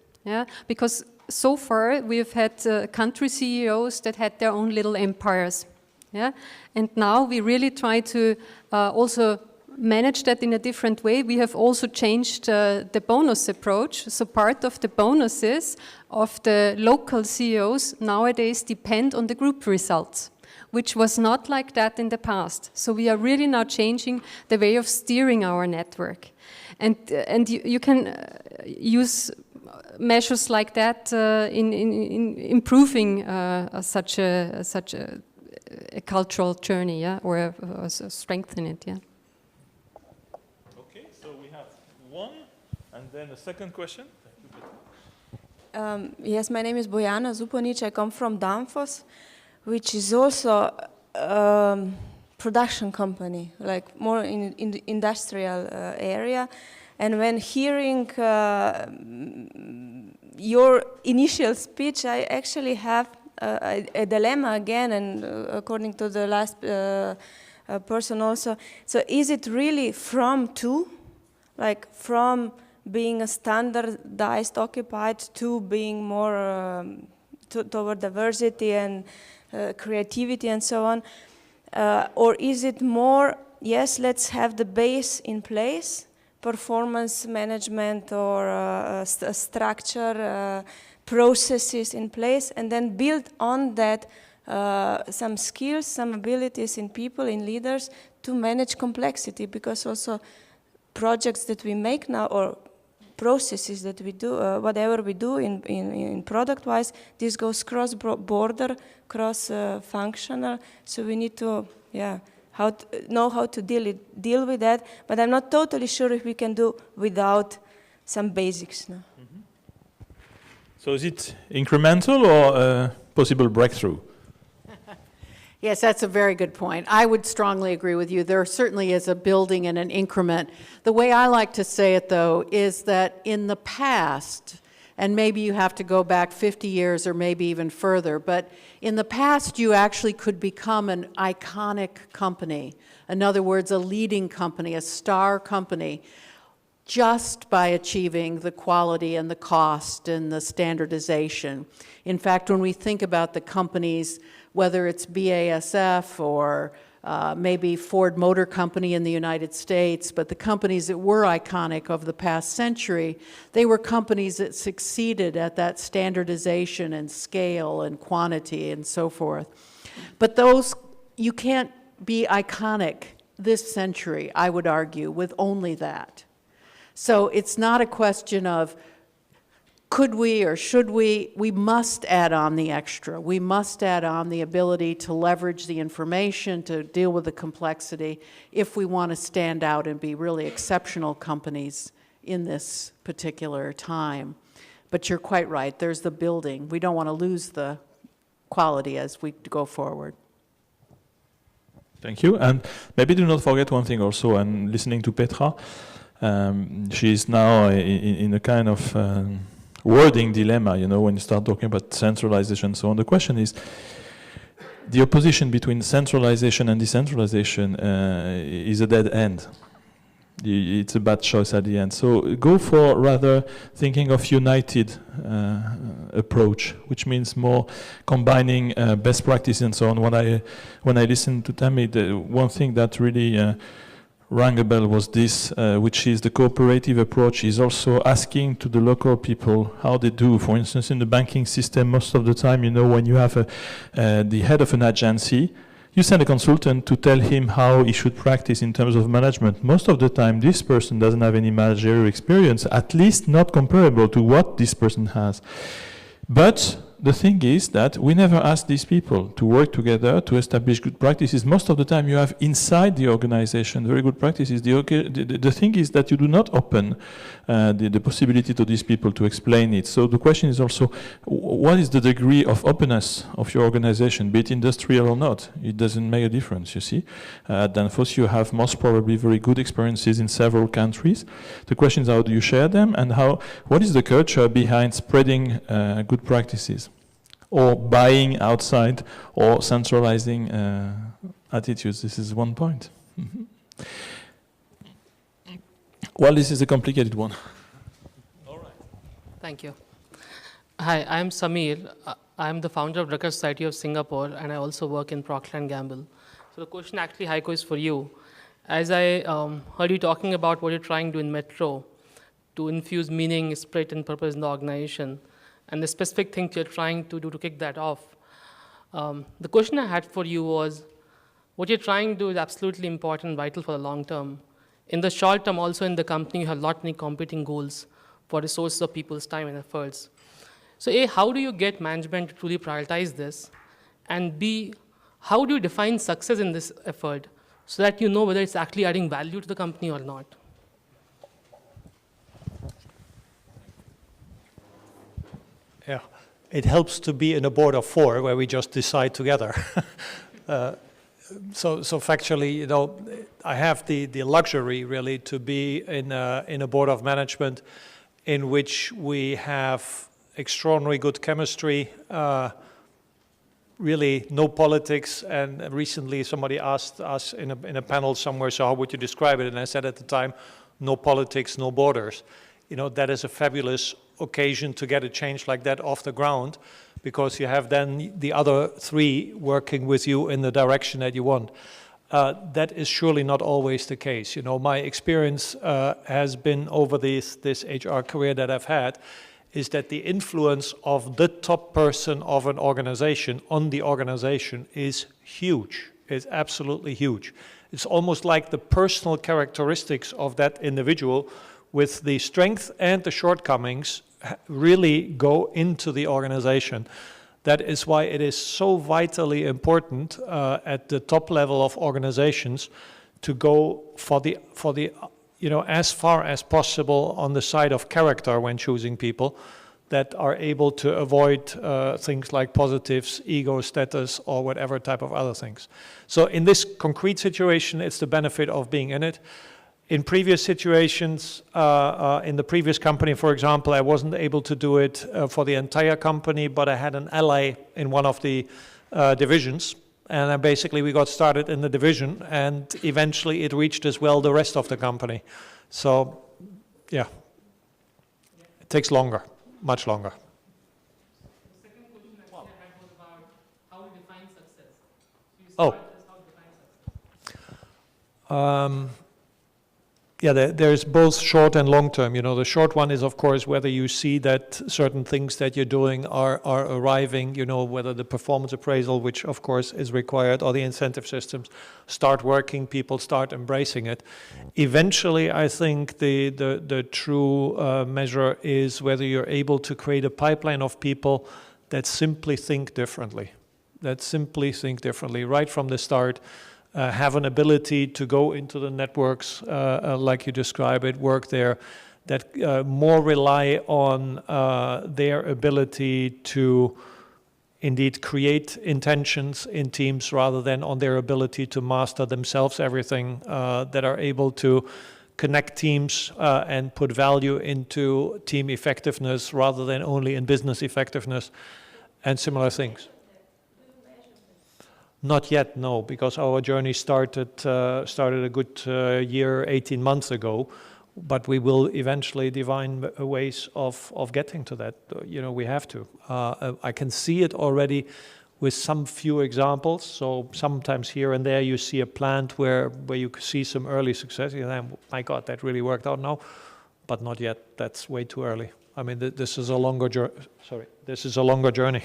Because so far we've had country CEOs that had their own little empires. And now we really try to also manage that in a different way. We have also changed the bonus approach. So part of the bonuses of the local CEOs nowadays depend on the group results, which was not like that in the past. So we are really now changing the way of steering our network. And you can use measures like that in improving such a cultural journey, or strengthen it, Okay, so we have one, and then a second question. Thank you, Petra. Yes, my name is Bojana Zupanic. I come from Danfoss, which is also a production company, like more in the industrial area. And when hearing your initial speech, I actually have a dilemma again, and according to the last person also. So is it really from to, like from being a standardized occupied to being more toward diversity and creativity and so on? Or is it more, yes, let's have the base in place, performance management or structure, processes in place, and then build on that some skills, some abilities in people, in leaders to manage complexity, because also projects that we make now or processes that we do, whatever we do in product-wise, this goes cross-border, cross-functional, so we need to, know how to deal with that, but I'm not totally sure if we can do without some basics. No? Mm-hmm. So is it incremental or a possible breakthrough? Yes, that's a very good point. I would strongly agree with you. There certainly is a building and an increment. The way I like to say it, though, is that in the past, and maybe you have to go back 50 years or maybe even further, but in the past you actually could become an iconic company. In other words, a leading company, a star company, just by achieving the quality and the cost and the standardization. In fact, when we think about the companies, whether it's BASF or maybe Ford Motor Company in the United States, but the companies that were iconic of the past century, they were companies that succeeded at that standardization and scale and quantity and so forth. But those, you can't be iconic this century, I would argue, with only that. So it's not a question of could we or should we must add on the extra. We must add on the ability to leverage the information, to deal with the complexity, if we want to stand out and be really exceptional companies in this particular time. But you're quite right, there's the building. We don't want to lose the quality as we go forward. Thank you. And maybe do not forget one thing also, and listening to Petra, she is now in a kind of wording dilemma, you know, when you start talking about centralization. So on, the question is, the opposition between centralization and decentralization is a dead end. It's a bad choice at the end. So go for rather thinking of united approach, which means more combining best practice and so on. When I listen to Tammy, the one thing that really rang a bell was this, which is the cooperative approach is also asking to the local people how they do. For instance, in the banking system, most of the time, you know, when you have the head of an agency, you send a consultant to tell him how he should practice in terms of management. Most of the time, this person doesn't have any managerial experience, at least not comparable to what this person has. But the thing is that we never ask these people to work together to establish good practices. Most of the time you have inside the organization very good practices. The thing is that you do not open the possibility to these people to explain it. So the question is also, what is the degree of openness of your organization, be it industrial or not? It doesn't make a difference, you see. At Danfoss you have most probably very good experiences in several countries. The question is, how do you share them, and what is the culture behind spreading good practices? Or buying outside, or centralizing attitudes. This is one point. Mm-hmm. Well, this is a complicated one. All right. Thank you. Hi, I'm Samir. I'm the founder of Drucker Society of Singapore, and I also work in Procter & Gamble. So the question actually, Heiko, is for you. As I heard you talking about what you're trying to do in Metro, to infuse meaning, spirit, and purpose in the organization, and the specific things you're trying to do to kick that off. The question I had for you was, what you're trying to do is absolutely important and vital for the long term. In the short term, also in the company, you have many competing goals for resources of people's time and efforts. So A, how do you get management to truly prioritize this? And B, how do you define success in this effort so that you know whether it's actually adding value to the company or not? Yeah, it helps to be in a board of 4 where we just decide together. So factually, you know, I have the luxury really to be in a board of management in which we have extraordinarily good chemistry, really no politics. And recently somebody asked us in a panel somewhere, so how would you describe it? And I said at the time, no politics, no borders. You know, that is a fabulous occasion to get a change like that off the ground, because you have then the other 3 working with you in the direction that you want. That is surely not always the case. You know, my experience has been over this HR career that I've had, is that the influence of the top person of an organization on the organization is huge. It's absolutely huge. It's almost like the personal characteristics of that individual with the strength and the shortcomings really go into the organization. That is why it is so vitally important at the top level of organizations to go for the you know, as far as possible on the side of character when choosing people that are able to avoid things like positives, ego, status, or whatever type of other things. So in this concrete situation, it's the benefit of being in it. In previous situations, in the previous company, for example, I wasn't able to do it for the entire company, but I had an ally in one of the divisions. And basically we got started in the division, and eventually it reached as well the rest of the company. So, yeah, it takes longer, much longer. The second question I had was about how we define success. So you started as how to define success. Yeah, there's both short and long term. You know, the short one is, of course, whether you see that certain things that you're doing are arriving, you know, whether the performance appraisal, which of course is required, or the incentive systems start working, people start embracing it. Eventually, I think the true measure is whether you're able to create a pipeline of people that simply think differently, right from the start. Have an ability to go into the networks, like you describe it, work there, that more rely on their ability to indeed create intentions in teams rather than on their ability to master themselves everything, that are able to connect teams and put value into team effectiveness rather than only in business effectiveness and similar things. Not yet, no, because our journey started a good year, 18 months ago, but we will eventually divine ways of getting to that. You know, we have to. I can see it already with some few examples. So sometimes here and there you see a plant where you see some early success. You think, my God, that really worked out now, but not yet. That's way too early. I mean, this is a longer journey. Sorry, this is a longer journey.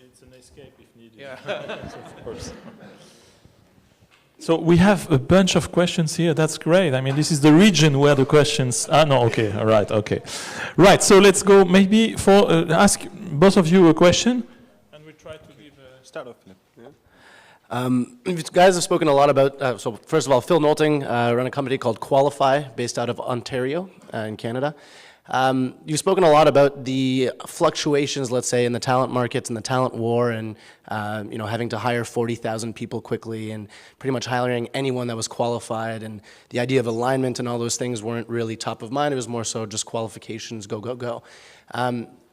It's an escape if needed. Yeah, of course. So we have a bunch of questions here. That's great. I mean, this is the region where the questions. No, okay, all right, okay, right. So let's go. Maybe for ask both of you a question, and we try to give start off. Yeah. You guys have spoken a lot about. So first of all, Phil Nolting, run a company called Qualify, based out of Ontario in Canada. You've spoken a lot about the fluctuations, let's say, in the talent markets and the talent war, and having to hire 40,000 people quickly, and pretty much hiring anyone that was qualified, and the idea of alignment and all those things weren't really top of mind. It was more so just qualifications, go, go, go.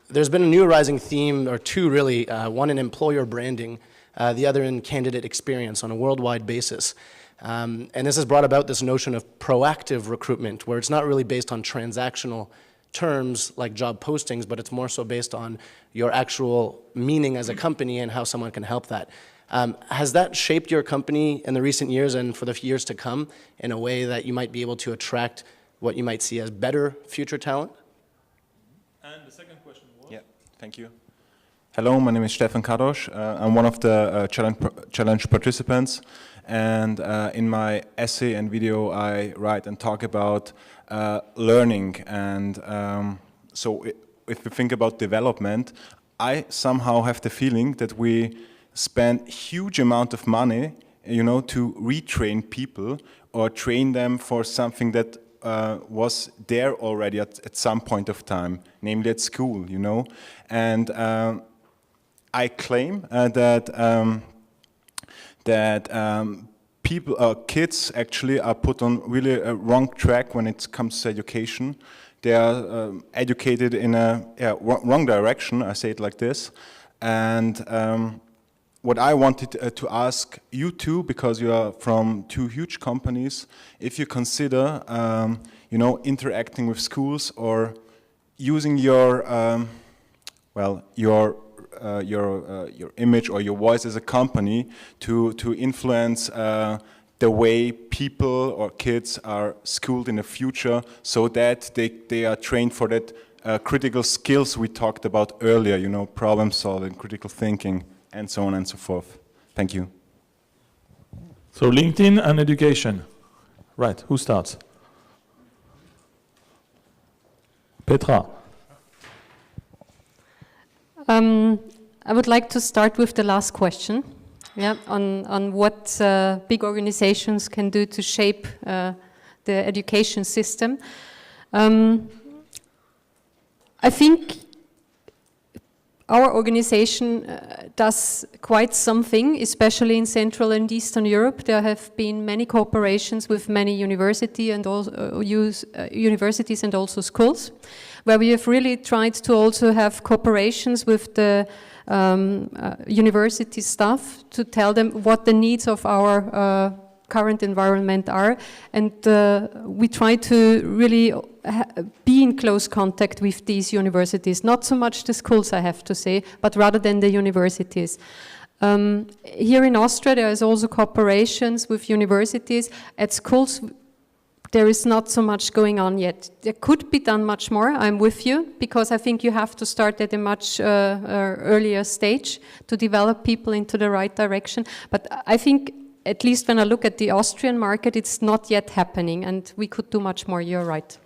There's been a new rising theme, or two really, one in employer branding, the other in candidate experience on a worldwide basis. And this has brought about this notion of proactive recruitment, where it's not really based on transactional terms like job postings, but it's more so based on your actual meaning as a company and how someone can help that. Has that shaped your company in the recent years and for the years to come in a way that you might be able to attract what you might see as better future talent? And the second question was? Yeah, thank you. Hello, my name is Stefan Kadosh. I'm one of the challenge participants, and in my essay and video I write and talk about learning, and so if we think about development, I somehow have the feeling that we spend huge amount of money, to retrain people or train them for something that was there already at some point of time, namely at school, and I claim that kids actually are put on really a wrong track when it comes to education. They are educated in a wrong direction, I say it like this. And what I wanted to ask you two, because you are from two huge companies, if you consider, interacting with schools or using your image or your voice as a company to influence the way people or kids are schooled in the future, so that they are trained for that critical skills we talked about earlier, problem solving, critical thinking, and so on and so forth. Thank you. So LinkedIn and education. Right, who starts? Petra. I would like to start with the last question, on what big organizations can do to shape the education system. I think our organization does quite something, especially in Central and Eastern Europe. There have been many cooperations with many universities and also schools, where we have really tried to also have cooperations with the university staff to tell them what the needs of our current environment are, and we try to really be in close contact with these universities, not so much the schools, I have to say, but rather than the universities. Here in Austria there is also cooperations with universities. At schools there is not so much going on yet. There could be done much more, I'm with you, because I think you have to start at a much earlier stage to develop people into the right direction. But I think, at least when I look at the Austrian market, it's not yet happening, and we could do much more, you're right.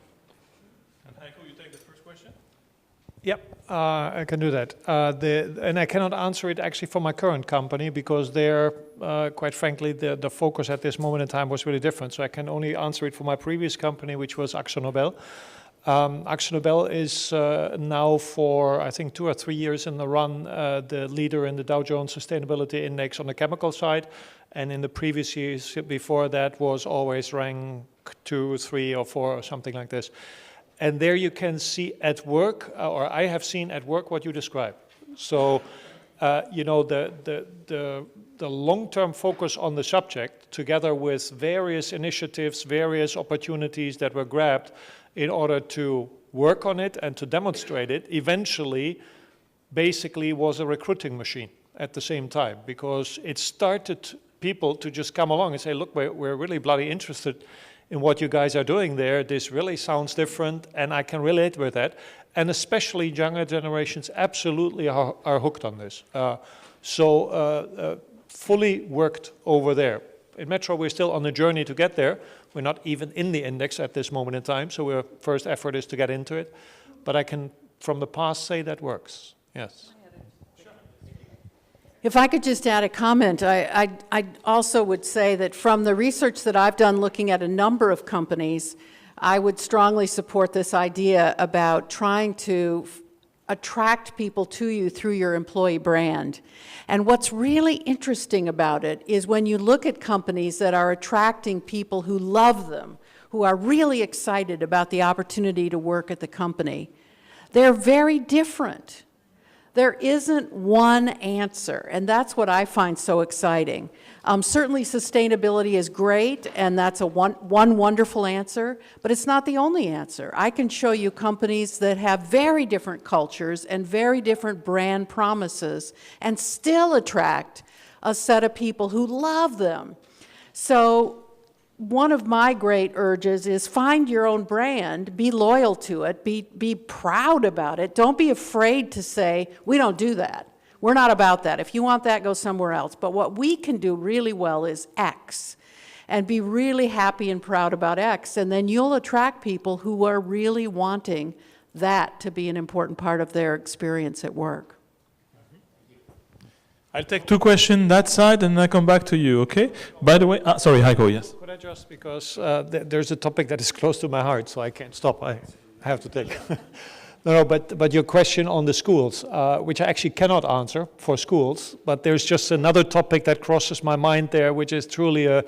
And Heiko, you take the first question? Yep, I can do that. And I cannot answer it actually for my current company, because they're, quite frankly, the focus at this moment in time was really different. So I can only answer it for my previous company, which was AkzoNobel. AkzoNobel is now for, I think, 2 or 3 years in the run, the leader in the Dow Jones Sustainability Index on the chemical side. And in the previous years before that was always rank 2, 3, or 4, or something like this. And there you can see at work, or I have seen at work what you described. So, the long-term focus on the subject, together with various initiatives, various opportunities that were grabbed in order to work on it and to demonstrate it, eventually basically was a recruiting machine at the same time, because it started people to just come along and say, look, we're really bloody interested in what you guys are doing there. This really sounds different, and I can relate with that. And especially younger generations absolutely are hooked on this. Fully worked over there. In Metro, we're still on the journey to get there. We're not even in the index at this moment in time, so our first effort is to get into it. But I can, from the past, say that works. Yes. If I could just add a comment, I also would say that from the research that I've done looking at a number of companies, I would strongly support this idea about trying to attract people to you through your employee brand. And what's really interesting about it is when you look at companies that are attracting people who love them, who are really excited about the opportunity to work at the company, they're very different. There isn't one answer, and that's what I find so exciting. Certainly sustainability is great, and that's one wonderful answer, but it's not the only answer. I can show you companies that have very different cultures and very different brand promises and still attract a set of people who love them. So one of my great urges is find your own brand, be loyal to it, be proud about it. Don't be afraid to say, we don't do that. We're not about that. If you want that, go somewhere else. But what we can do really well is X, and be really happy and proud about X, and then you'll attract people who are really wanting that to be an important part of their experience at work. I'll take two questions that side and I come back to you, okay? By the way, sorry, Heiko, yes. Could I just, because there's a topic that is close to my heart, so I can't stop. I have to take. No, but your question on the schools, which I actually cannot answer for schools, but there's just another topic that crosses my mind there, which is truly a,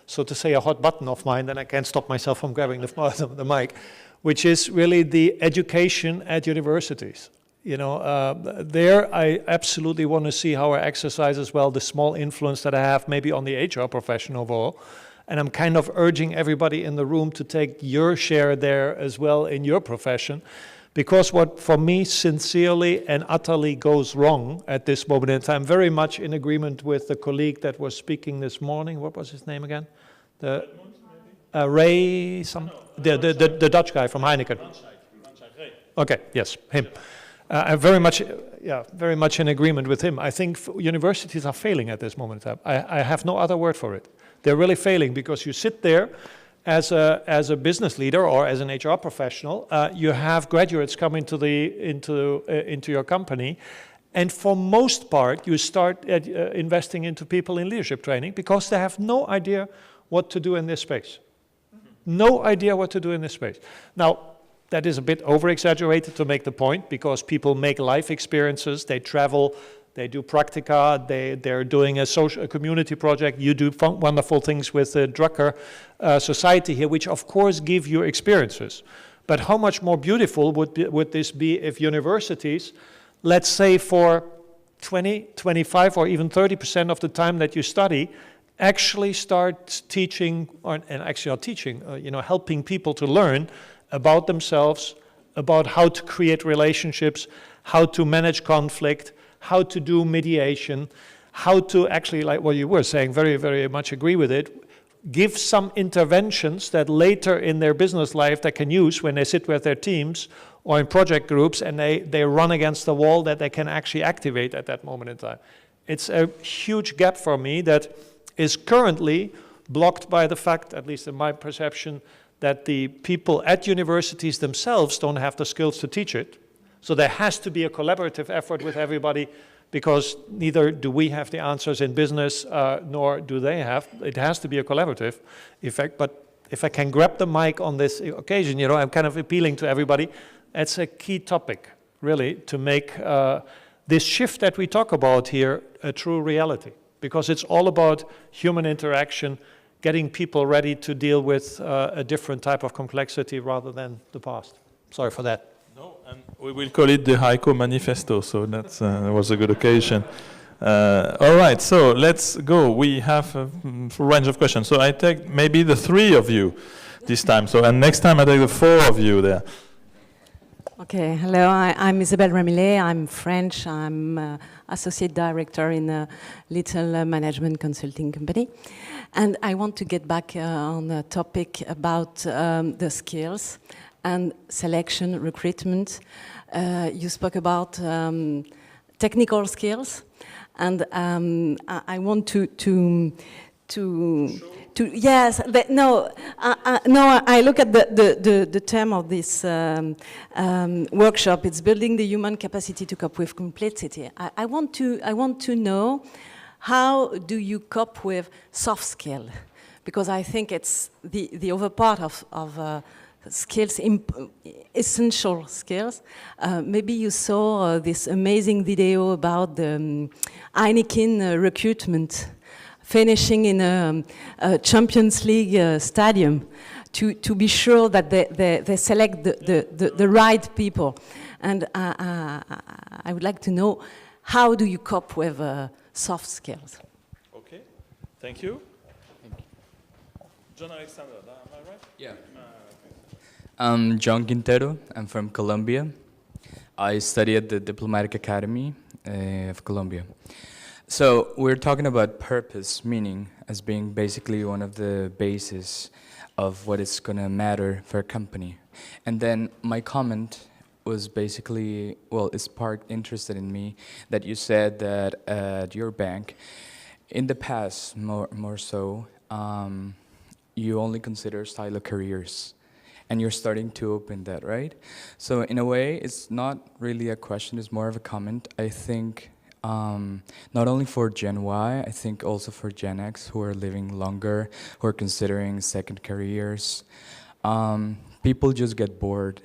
so to say, a hot button of mine, and I can't stop myself from grabbing the mic, which is really the education at universities. You know, there I absolutely want to see how I exercise as well the small influence that I have maybe on the HR profession overall. And I'm kind of urging everybody in the room to take your share there as well in your profession. Because what for me sincerely and utterly goes wrong at this moment in time, very much in agreement with the colleague that was speaking this morning. What was his name again? The Ray, the Dutch guy from Heineken. Okay, yes, him. I'm very much in agreement with him. I think universities are failing at this moment in time. I have no other word for it. They're really failing because you sit there as a business leader or as an HR professional. You have graduates come into your company, and for most part, you start investing into people in leadership training because they have no idea what to do in this space. No idea what to do in this space. Now, that is a bit over-exaggerated to make the point, because people make life experiences, they travel, they do practica, they're doing a community project. You do wonderful things with the Drucker society here, which of course give you experiences. But how much more beautiful would this be if universities, let's say for 20, 25 or even 30% of the time that you study, actually start teaching, helping people to learn about themselves, about how to create relationships, how to manage conflict, how to do mediation, how to actually, like what you were saying, very, very much agree with it, give some interventions that later in their business life they can use when they sit with their teams or in project groups and they run against the wall that they can actually activate at that moment in time. It's a huge gap for me that is currently blocked by the fact, at least in my perception, that the people at universities themselves don't have the skills to teach it. So there has to be a collaborative effort with everybody, because neither do we have the answers in business, nor do they have. It has to be a collaborative effect. But if I can grab the mic on this occasion, I'm kind of appealing to everybody. It's a key topic, really, to make this shift that we talk about here a true reality. Because it's all about human interaction, getting people ready to deal with a different type of complexity rather than the past. Sorry for that. No, and we will call it the Heiko Manifesto, so that was a good occasion. All right, so let's go. We have a range of questions. So I take maybe the 3 of you this time. So, and next time I take the 4 of you there. Okay, hello, I'm Isabelle Ramillet, I'm French, I'm Associate Director in a little management consulting company. And I want to get back on a topic about the skills and selection, recruitment. You spoke about technical skills, and I want to yes, no, I look at the term of this workshop. It's building the human capacity to cope with complexity. I want to know, how do you cope with soft skill? Because I think it's the other part of skills, essential skills. Maybe you saw this amazing video about the Heineken recruitment, finishing in a Champions League stadium to be sure that they select the right people. And I would like to know, how do you cope with soft skills? Okay, thank you. John Alexander, am I right? Yeah. I'm John Quintero. I'm from Colombia. I study at the Diplomatic Academy of Colombia. So we're talking about purpose, meaning, as being basically one of the bases of what is going to matter for a company. And then my comment was basically, well, it sparked interest in me that you said that at your bank, in the past, more so, you only consider silo careers. And you're starting to open that, right? So in a way, it's not really a question, it's more of a comment. I think not only for Gen Y, I think also for Gen X who are living longer, who are considering second careers. People just get bored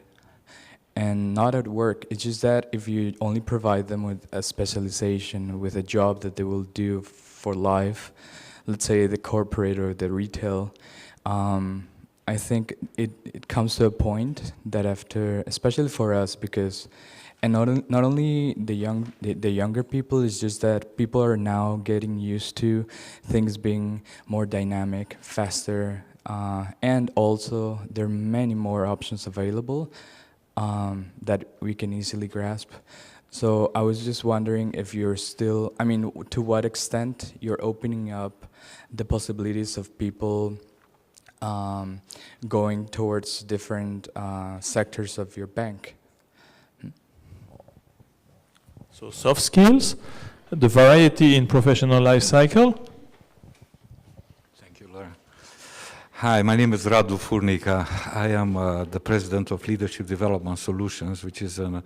and not at work. It's just that if you only provide them with a specialization, with a job that they will do for life, let's say the corporate or the retail, I think it comes to a point that after, especially for us, because, and not only the younger people, it's just that people are now getting used to things being more dynamic, faster, and also there are many more options available that we can easily grasp. So I was just wondering if you're still, I mean, to what extent you're opening up the possibilities of people going towards different sectors of your bank. So soft skills, the variety in professional life cycle. Thank you, Laurent. Hi, my name is Radu Furnica. I am the president of Leadership Development Solutions, which is an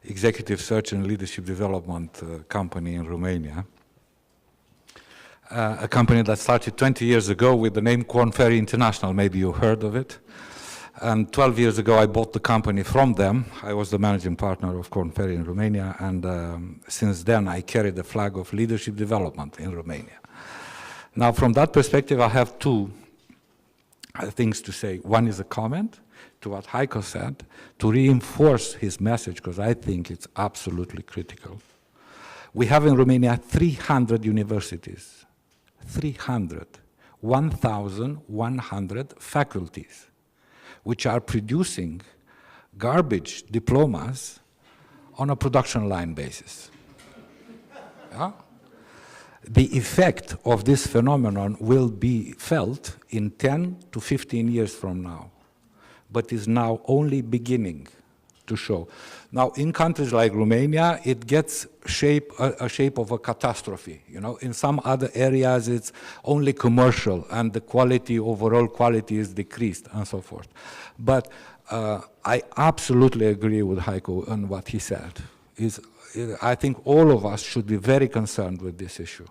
executive search and leadership development company in Romania. A company that started 20 years ago with the name Korn Ferry International. Maybe you heard of it. And 12 years ago, I bought the company from them. I was the managing partner of Korn Ferry in Romania, and since then, I carry the flag of leadership development in Romania. Now, from that perspective, I have two things to say. One is a comment to what Heiko said, to reinforce his message, because I think it's absolutely critical. We have in Romania 300 universities. 300, 1,100 faculties, which are producing garbage diplomas on a production line basis. Yeah? The effect of this phenomenon will be felt in 10 to 15 years from now, but is now only beginning to show. Now, in countries like Romania, it gets a shape of a catastrophe. You know, in some other areas, it's only commercial, and the quality, overall quality, is decreased, and so forth. But I absolutely agree with Heiko on what he said. I think all of us should be very concerned with this issue,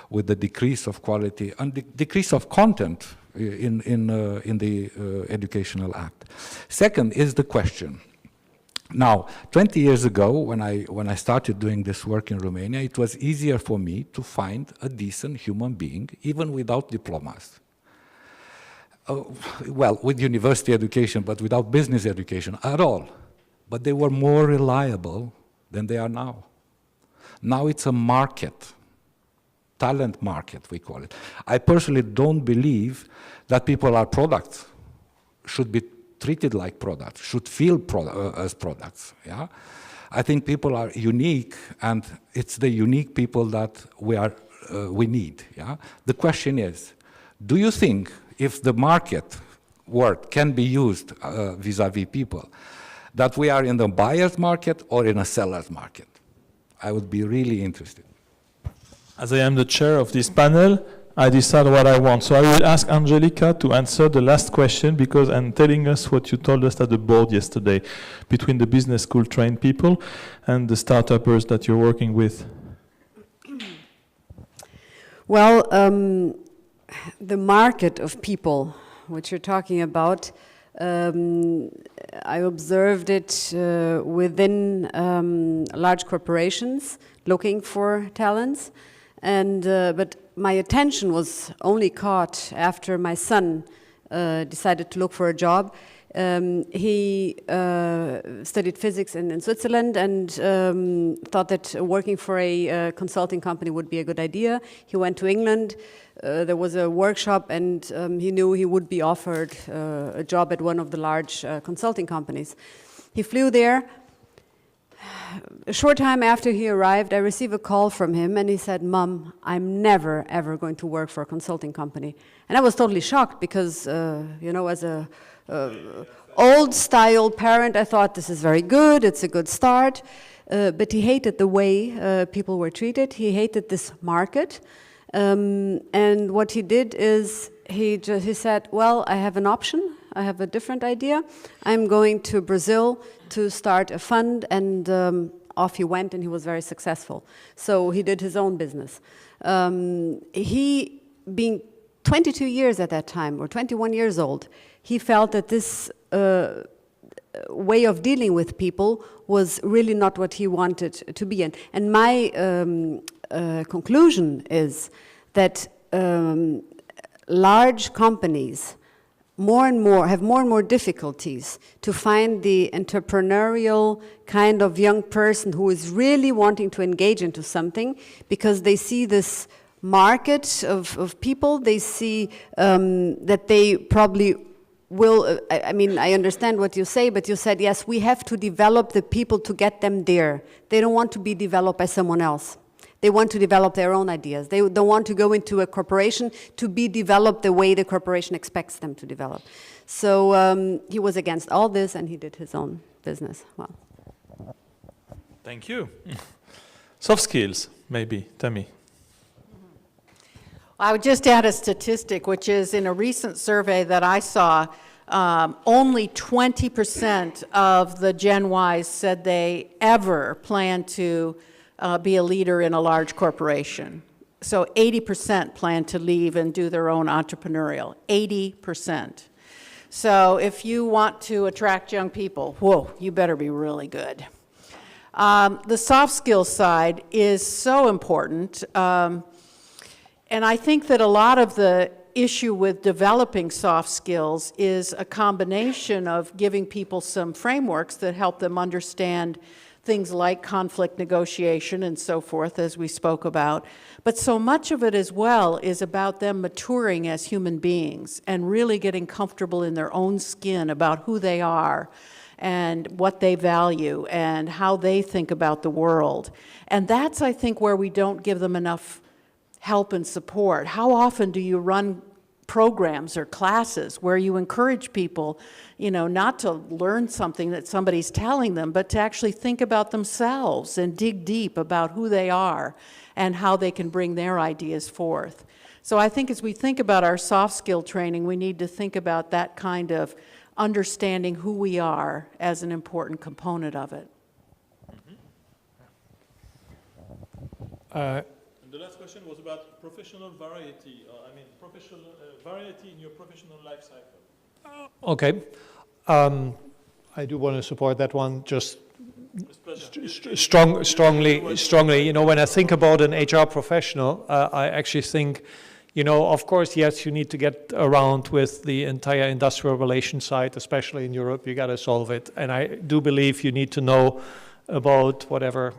with the decrease of quality and the decrease of content in the Educational Act. Second is the question. Now, 20 years ago, when I started doing this work in Romania, it was easier for me to find a decent human being, even without diplomas. Well, with university education, but without business education at all. But they were more reliable than they are now. Now it's a market, talent market, we call it. I personally don't believe that people are products, should be treated like products, should feel as products. Yeah, I think people are unique, and it's the unique people that we need. Yeah, the question is, do you think if the market word can be used vis-a-vis people, that we are in the buyer's market or in a seller's market? I would be really interested. As I am the chair of this panel, I decide what I want. So I will ask Angelica to answer the last question, because I'm telling us what you told us at the board yesterday, between the business school trained people and the startuppers that you're working with. Well, the market of people, which you're talking about, I observed it within large corporations looking for talents, and but my attention was only caught after my son decided to look for a job. He studied physics in Switzerland and thought that working for a consulting company would be a good idea. He went to England. There was a workshop, and he knew he would be offered a job at one of the large consulting companies. He flew there. A short time after he arrived, I received a call from him, and he said, "Mom, I'm never, ever going to work for a consulting company." And I was totally shocked because, you know, as a old-style parent, I thought, this is very good, it's a good start. But he hated the way people were treated. He hated this market. And what he did is he said, well, I have an option. I have a different idea. I'm going to Brazil to start a fund, and off he went, and he was very successful. So he did his own business. He, being 22 years at that time, or 21 years old, he felt that this way of dealing with people was really not what he wanted to be in. And my conclusion is that large companies have more and more difficulties to find the entrepreneurial kind of young person who is really wanting to engage into something, because they see this market of people. They see that they probably will, I mean, I understand what you say, but you said, yes, we have to develop the people to get them there. They don't want to be developed by someone else. They want to develop their own ideas. They don't want to go into a corporation to be developed the way the corporation expects them to develop. So he was against all this, and he did his own business. Well. Thank you. Soft skills, maybe. Tammy. I would just add a statistic, which is in a recent survey that I saw, only 20% of the Gen Ys said they ever plan to be a leader in a large corporation. So 80% plan to leave and do their own entrepreneurial, 80%. So if you want to attract young people, whoa, you better be really good. The soft skills side is so important. And I think that a lot of the issue with developing soft skills is a combination of giving people some frameworks that help them understand things like conflict negotiation and so forth, as we spoke about. But so much of it as well is about them maturing as human beings and really getting comfortable in their own skin about who they are and what they value and how they think about the world. And that's, I think, where we don't give them enough help and support. How often do you run programs or classes where you encourage people, you know, not to learn something that somebody's telling them, but to actually think about themselves and dig deep about who they are and how they can bring their ideas forth. So I think as we think about our soft skill training, we need to think about that kind of understanding who we are as an important component of it. And the last question was about professional variety, professional variety in your professional life cycle. Okay. I do want to support that one just strongly. You know, when I think about an HR professional, I actually think, you know, of course, yes, you need to get around with the entire industrial relations side, especially in Europe. You got to solve it. And I do believe you need to know about whatever,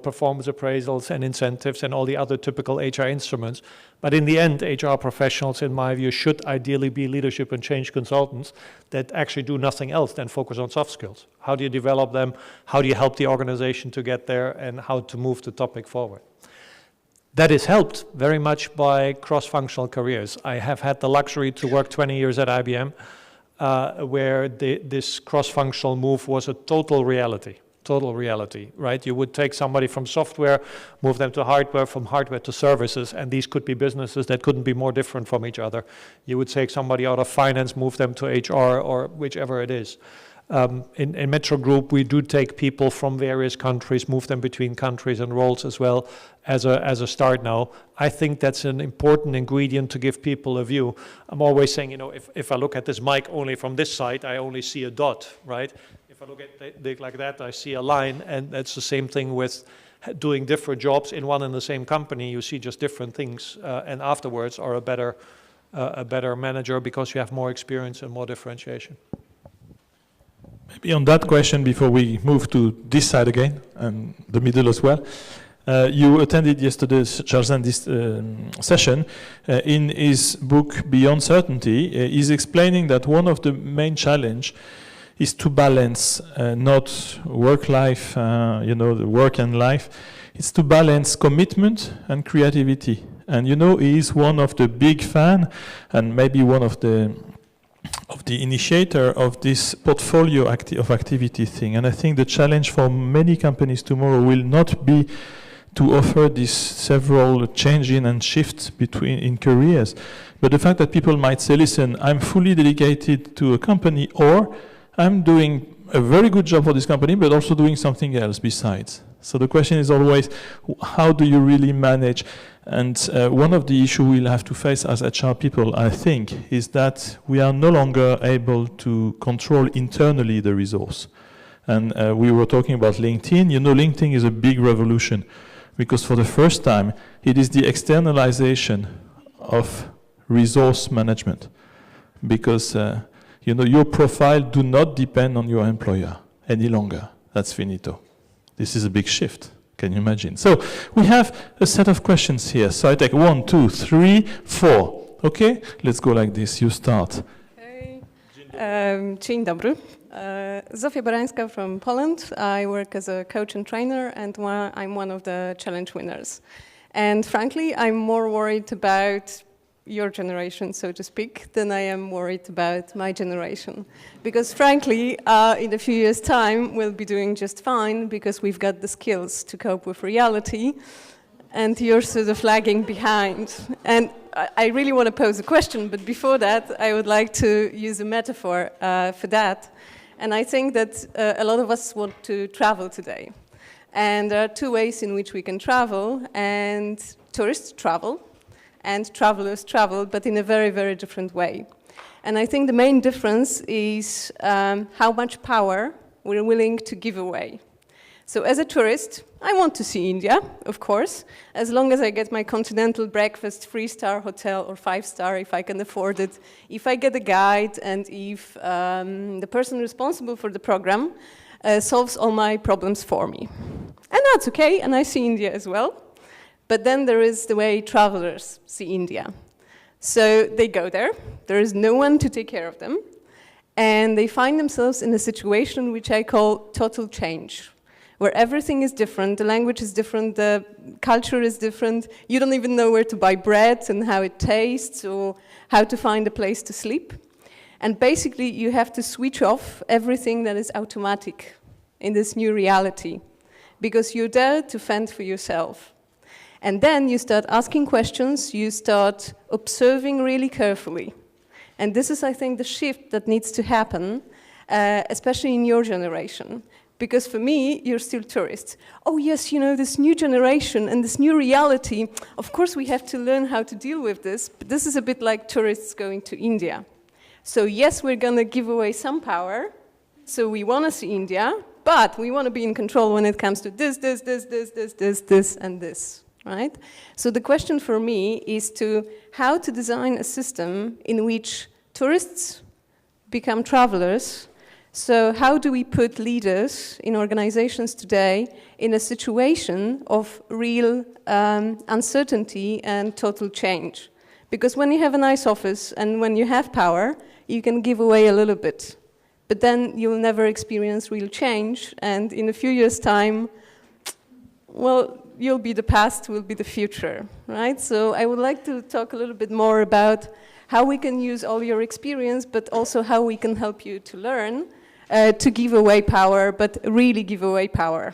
performance appraisals and incentives and all the other typical HR instruments. But in the end, HR professionals, in my view, should ideally be leadership and change consultants that actually do nothing else than focus on soft skills. How do you develop them? How do you help the organization to get there? And how to move the topic forward? That is helped very much by cross-functional careers. I have had the luxury to work 20 years at IBM, where this cross-functional move was a total reality, right? You would take somebody from software, move them to hardware, from hardware to services, and these could be businesses that couldn't be more different from each other. You would take somebody out of finance, move them to HR, or whichever it is. In Metro Group, we do take people from various countries, move them between countries and roles as well as a start now. I think that's an important ingredient to give people a view. I'm always saying, if I look at this mic only from this side, I only see a dot, right? If I look at it like that, I see a line, and that's the same thing with doing different jobs in one and the same company. You see just different things, and afterwards are a better manager because you have more experience and more differentiation. Maybe on that question, before we move to this side again, and the middle as well, you attended yesterday's Choain session. In his book, Beyond Certainty, he's explaining that one of the main challenge is to balance not work-life, the work and life. It's to balance commitment and creativity. And he is one of the big fan, and maybe one of the initiator of this portfolio of activity thing. And I think the challenge for many companies tomorrow will not be to offer this several changing and shifts in careers, but the fact that people might say, listen, I'm fully dedicated to a company, or I'm doing a very good job for this company, but also doing something else besides. So the question is always, how do you really manage? And one of the issues we'll have to face as HR people, I think, is that we are no longer able to control internally the resource. And we were talking about LinkedIn. LinkedIn is a big revolution, because for the first time, it is the externalization of resource management. Because your profile do not depend on your employer any longer. That's finito. This is a big shift. Can you imagine? So we have a set of questions here. So I take 1, 2, 3, 4. Okay? Let's go like this. You start. Hey. Dzień dobry. Zofia Barańska from Poland. I work as a coach and trainer, and I'm one of the challenge winners. And frankly, I'm more worried about your generation, so to speak, than I am worried about my generation. Because frankly, in a few years' time, we'll be doing just fine because we've got the skills to cope with reality, and you're sort of lagging behind. And I really want to pose a question, but before that, I would like to use a metaphor for that. And I think that a lot of us want to travel today. And there are two ways in which we can travel, and tourists travel, and travelers travel, but in a very, very different way. And I think the main difference is how much power we're willing to give away. So as a tourist, I want to see India, of course, as long as I get my continental breakfast, 3-star hotel or 5-star if I can afford it, if I get a guide, and if the person responsible for the program solves all my problems for me. And that's okay, and I see India as well. But then there is the way travelers see India. So they go there is no one to take care of them, and they find themselves in a situation which I call total change, where everything is different, the language is different, the culture is different, you don't even know where to buy bread and how it tastes, or how to find a place to sleep. And basically you have to switch off everything that is automatic in this new reality, because you're there to fend for yourself. And then you start asking questions, you start observing really carefully. And this is, I think, the shift that needs to happen, especially in your generation. Because for me, you're still tourists. Oh yes, this new generation and this new reality, of course we have to learn how to deal with this, but this is a bit like tourists going to India. So yes, we're going to give away some power, so we want to see India, but we want to be in control when it comes to this, and this. Right? So the question for me is how to design a system in which tourists become travelers, So how do we put leaders in organizations today in a situation of real uncertainty and total change? Because when you have a nice office and when you have power, you can give away a little bit. But then you'll never experience real change, and in a few years' time, well, you'll be the past, will be the future, right? So I would like to talk a little bit more about how we can use all your experience, but also how we can help you to learn to give away power, but really give away power.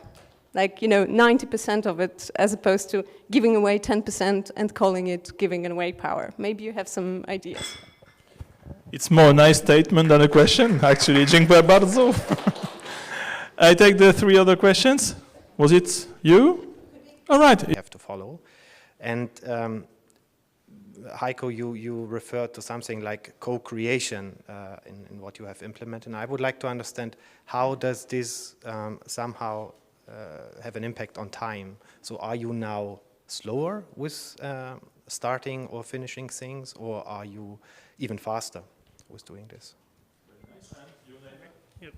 Like, 90% of it, as opposed to giving away 10% and calling it giving away power. Maybe you have some ideas. It's more a nice statement than a question, actually. Dziękuję bardzo. I take the 3 other questions. Was it you? All right. You have to follow. And Heiko, you referred to something like co-creation in what you have implemented. And I would like to understand, how does this somehow have an impact on time? So are you now slower with starting or finishing things, or are you even faster with doing this? Yep.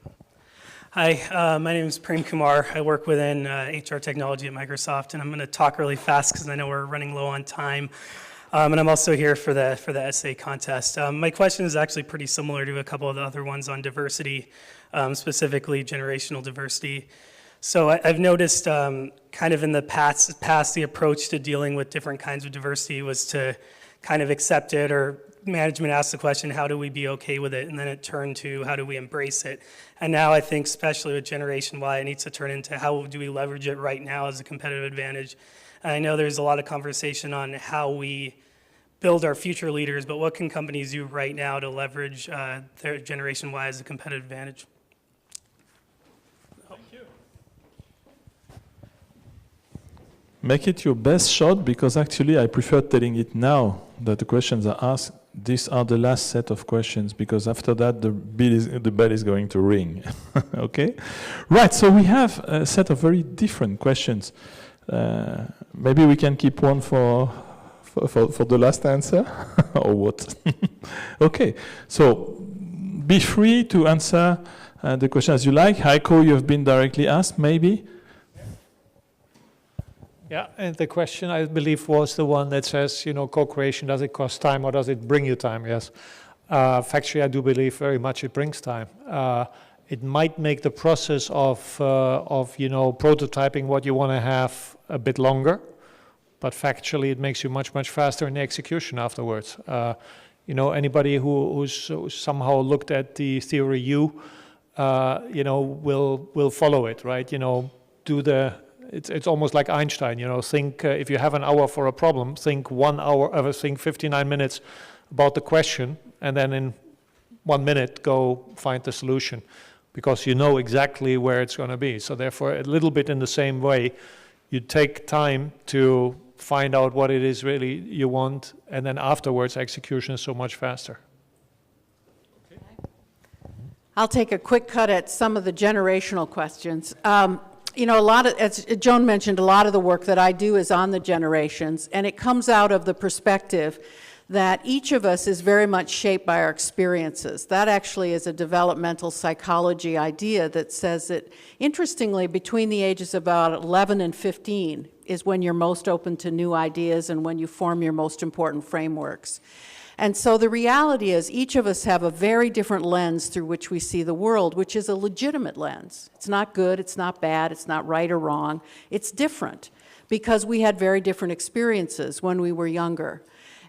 Hi, my name is Prem Kumar. I work within HR technology at Microsoft, and I'm going to talk really fast because I know we're running low on time. And I'm also here for the essay contest. My question is actually pretty similar to a couple of the other ones on diversity, specifically generational diversity. So I've noticed kind of in the past, the approach to dealing with different kinds of diversity was to kind of accept it, or management asked the question, how do we be okay with it? And then it turned to, how do we embrace it? And now I think, especially with Generation Y, it needs to turn into, how do we leverage it right now as a competitive advantage? And I know there's a lot of conversation on how we build our future leaders, but what can companies do right now to leverage their Generation Y as a competitive advantage? Thank you. Make it your best shot, because actually I prefer telling it now that the questions are asked. These are the last set of questions, because after that the bell is going to ring. Okay? Right, so we have a set of very different questions. Maybe we can keep one for the last answer, or what? Okay, so be free to answer the question as you like. Heiko, you have been directly asked, maybe? Yeah, and the question, I believe, was the one that says, co-creation, does it cost time or does it bring you time? Yes. Factually, I do believe very much it brings time. It might make the process of prototyping what you want to have a bit longer, but factually it makes you much, much faster in the execution afterwards. Anybody who's somehow looked at the theory U, will follow it, right? It's almost like Einstein, think if you have an hour for a problem, think 1 hour, think 59 minutes about the question, and then in 1 minute go find the solution, because you know exactly where it's going to be. So therefore, a little bit in the same way, you take time to find out what it is really you want, and then afterwards execution is so much faster. Okay. I'll take a quick cut at some of the generational questions. As Joan mentioned, a lot of the work that I do is on the generations, and it comes out of the perspective that each of us is very much shaped by our experiences. That actually is a developmental psychology idea that says that, interestingly, between the ages of about 11 and 15 is when you're most open to new ideas and when you form your most important frameworks. And so the reality is each of us have a very different lens through which we see the world, which is a legitimate lens. It's not good, it's not bad, it's not right or wrong. It's different because we had very different experiences when we were younger.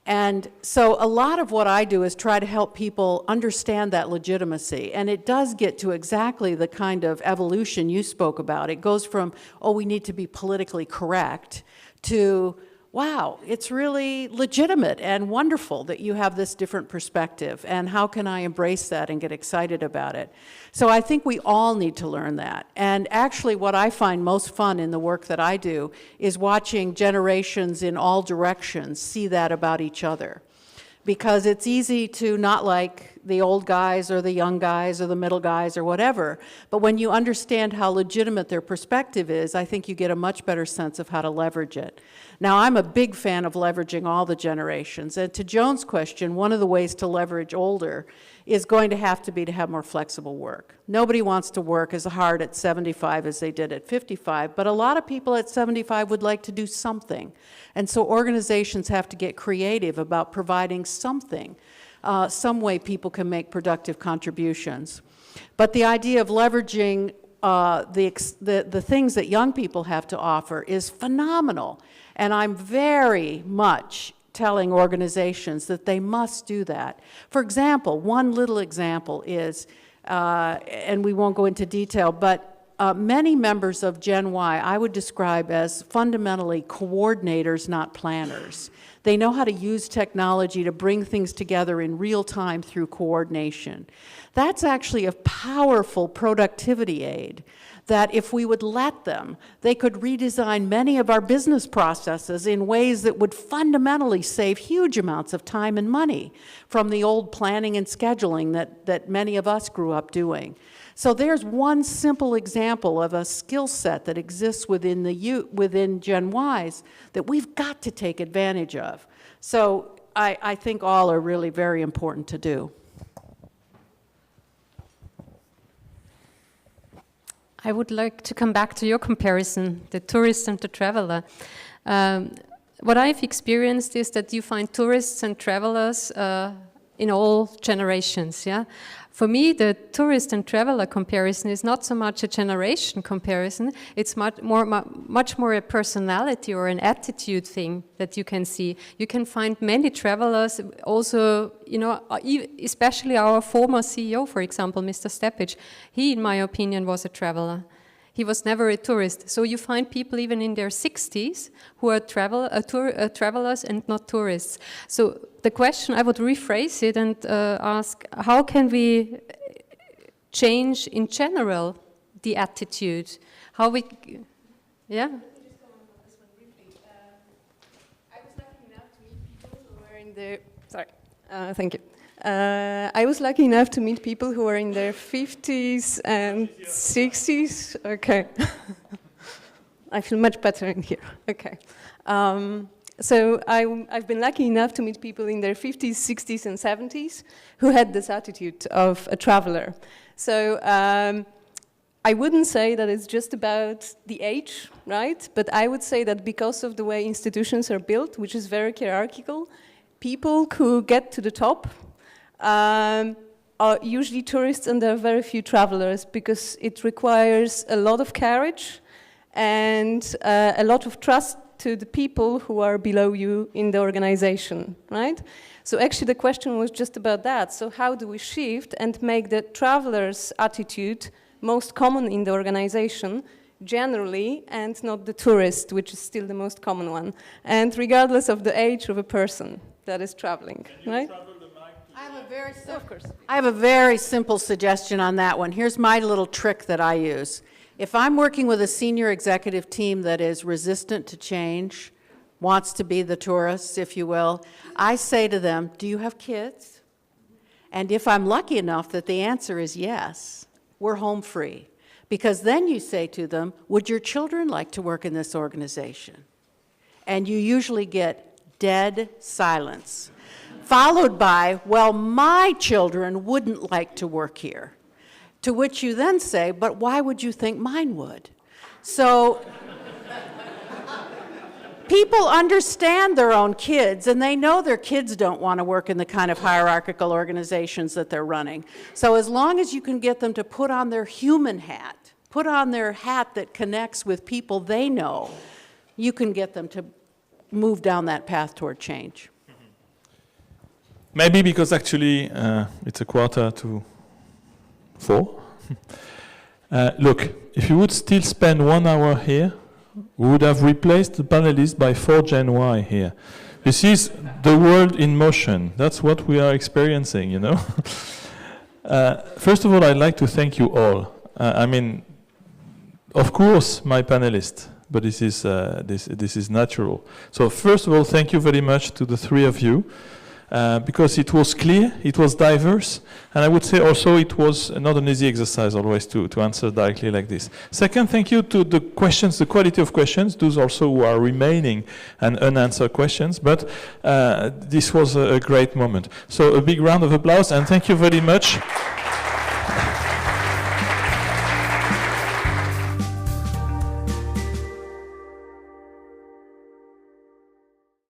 And so a lot of what I do is try to help people understand that legitimacy. And it does get to exactly the kind of evolution you spoke about. It goes from, oh, we need to be politically correct, to, wow, it's really legitimate and wonderful that you have this different perspective, and how can I embrace that and get excited about it? So I think we all need to learn that. And actually what I find most fun in the work that I do is watching generations in all directions see that about each other. Because it's easy to not like the old guys or the young guys or the middle guys or whatever. But when you understand how legitimate their perspective is, I think you get a much better sense of how to leverage it. Now, I'm a big fan of leveraging all the generations. And to Joan's question, one of the ways to leverage older is going to have more flexible work. Nobody wants to work as hard at 75 as they did at 55, but a lot of people at 75 would like to do something. And so organizations have to get creative about providing something, some way people can make productive contributions. But the idea of leveraging the things that young people have to offer is phenomenal. And I'm very much telling organizations that they must do that. For example, one little example is, and we won't go into detail, but many members of Gen Y I would describe as fundamentally coordinators, not planners. They know how to use technology to bring things together in real time through coordination. That's actually a powerful productivity aid that if we would let them, they could redesign many of our business processes in ways that would fundamentally save huge amounts of time and money from the old planning and scheduling that many of us grew up doing. So there's one simple example of a skill set that exists within Gen Ys that we've got to take advantage of. So I think all are really very important to do. I would like to come back to your comparison, the tourist and the traveler. What I've experienced is that you find tourists and travelers in all generations, yeah? For me, the tourist and traveler comparison is not so much a generation comparison, it's much more a personality or an attitude thing that you can see. You can find many travelers also, you know, especially our former CEO, for example, Mr. Stepic, he, in my opinion, was a traveler. He was never a tourist. So you find people even in their 60s who are travelers and not tourists. So the question, I would rephrase it and ask, how can we change in general the attitude? How we, yeah? Thank you. I was lucky enough to meet people who were in their 50s and 60s. Okay. I feel much better in here. Okay. So I've been lucky enough to meet people in their 50s, 60s, and 70s who had this attitude of a traveler. So I wouldn't say that it's just about the age, right? But I would say that because of the way institutions are built, which is very hierarchical, people who get to the top are usually tourists, and there are very few travelers because it requires a lot of courage and a lot of trust to the people who are below you in the organization, right? So actually the question was just about that. So how do we shift and make the traveler's attitude most common in the organization generally, and not the tourist, which is still the most common one, and regardless of the age of a person that is traveling, right? I have a very simple suggestion on that one. Here's my little trick that I use. If I'm working with a senior executive team that is resistant to change, wants to be the tourists, if you will, I say to them, do you have kids? And if I'm lucky enough that the answer is yes, we're home free. Because then you say to them, would your children like to work in this organization? And you usually get dead silence, followed by, well, my children wouldn't like to work here. To which you then say, but why would you think mine would? So people understand their own kids, and they know their kids don't want to work in the kind of hierarchical organizations that they're running. So as long as you can get them to put on their human hat, put on their hat that connects with people they know, you can get them to move down that path toward change. Maybe because actually it's 3:45. Look, if you would still spend 1 hour here, we would have replaced the panelists by 4 Gen Y here. This is the world in motion. That's what we are experiencing, you know. First of all, I'd like to thank you all. I mean, of course, my panelists, but this is natural. So first of all, thank you very much to the 3 of you. because it was clear, it was diverse, and I would say also it was not an easy exercise always to answer directly like this. Second, thank you to the questions, the quality of questions, those also who are remaining and unanswered questions, but this was a great moment. So a big round of applause, and thank you very much.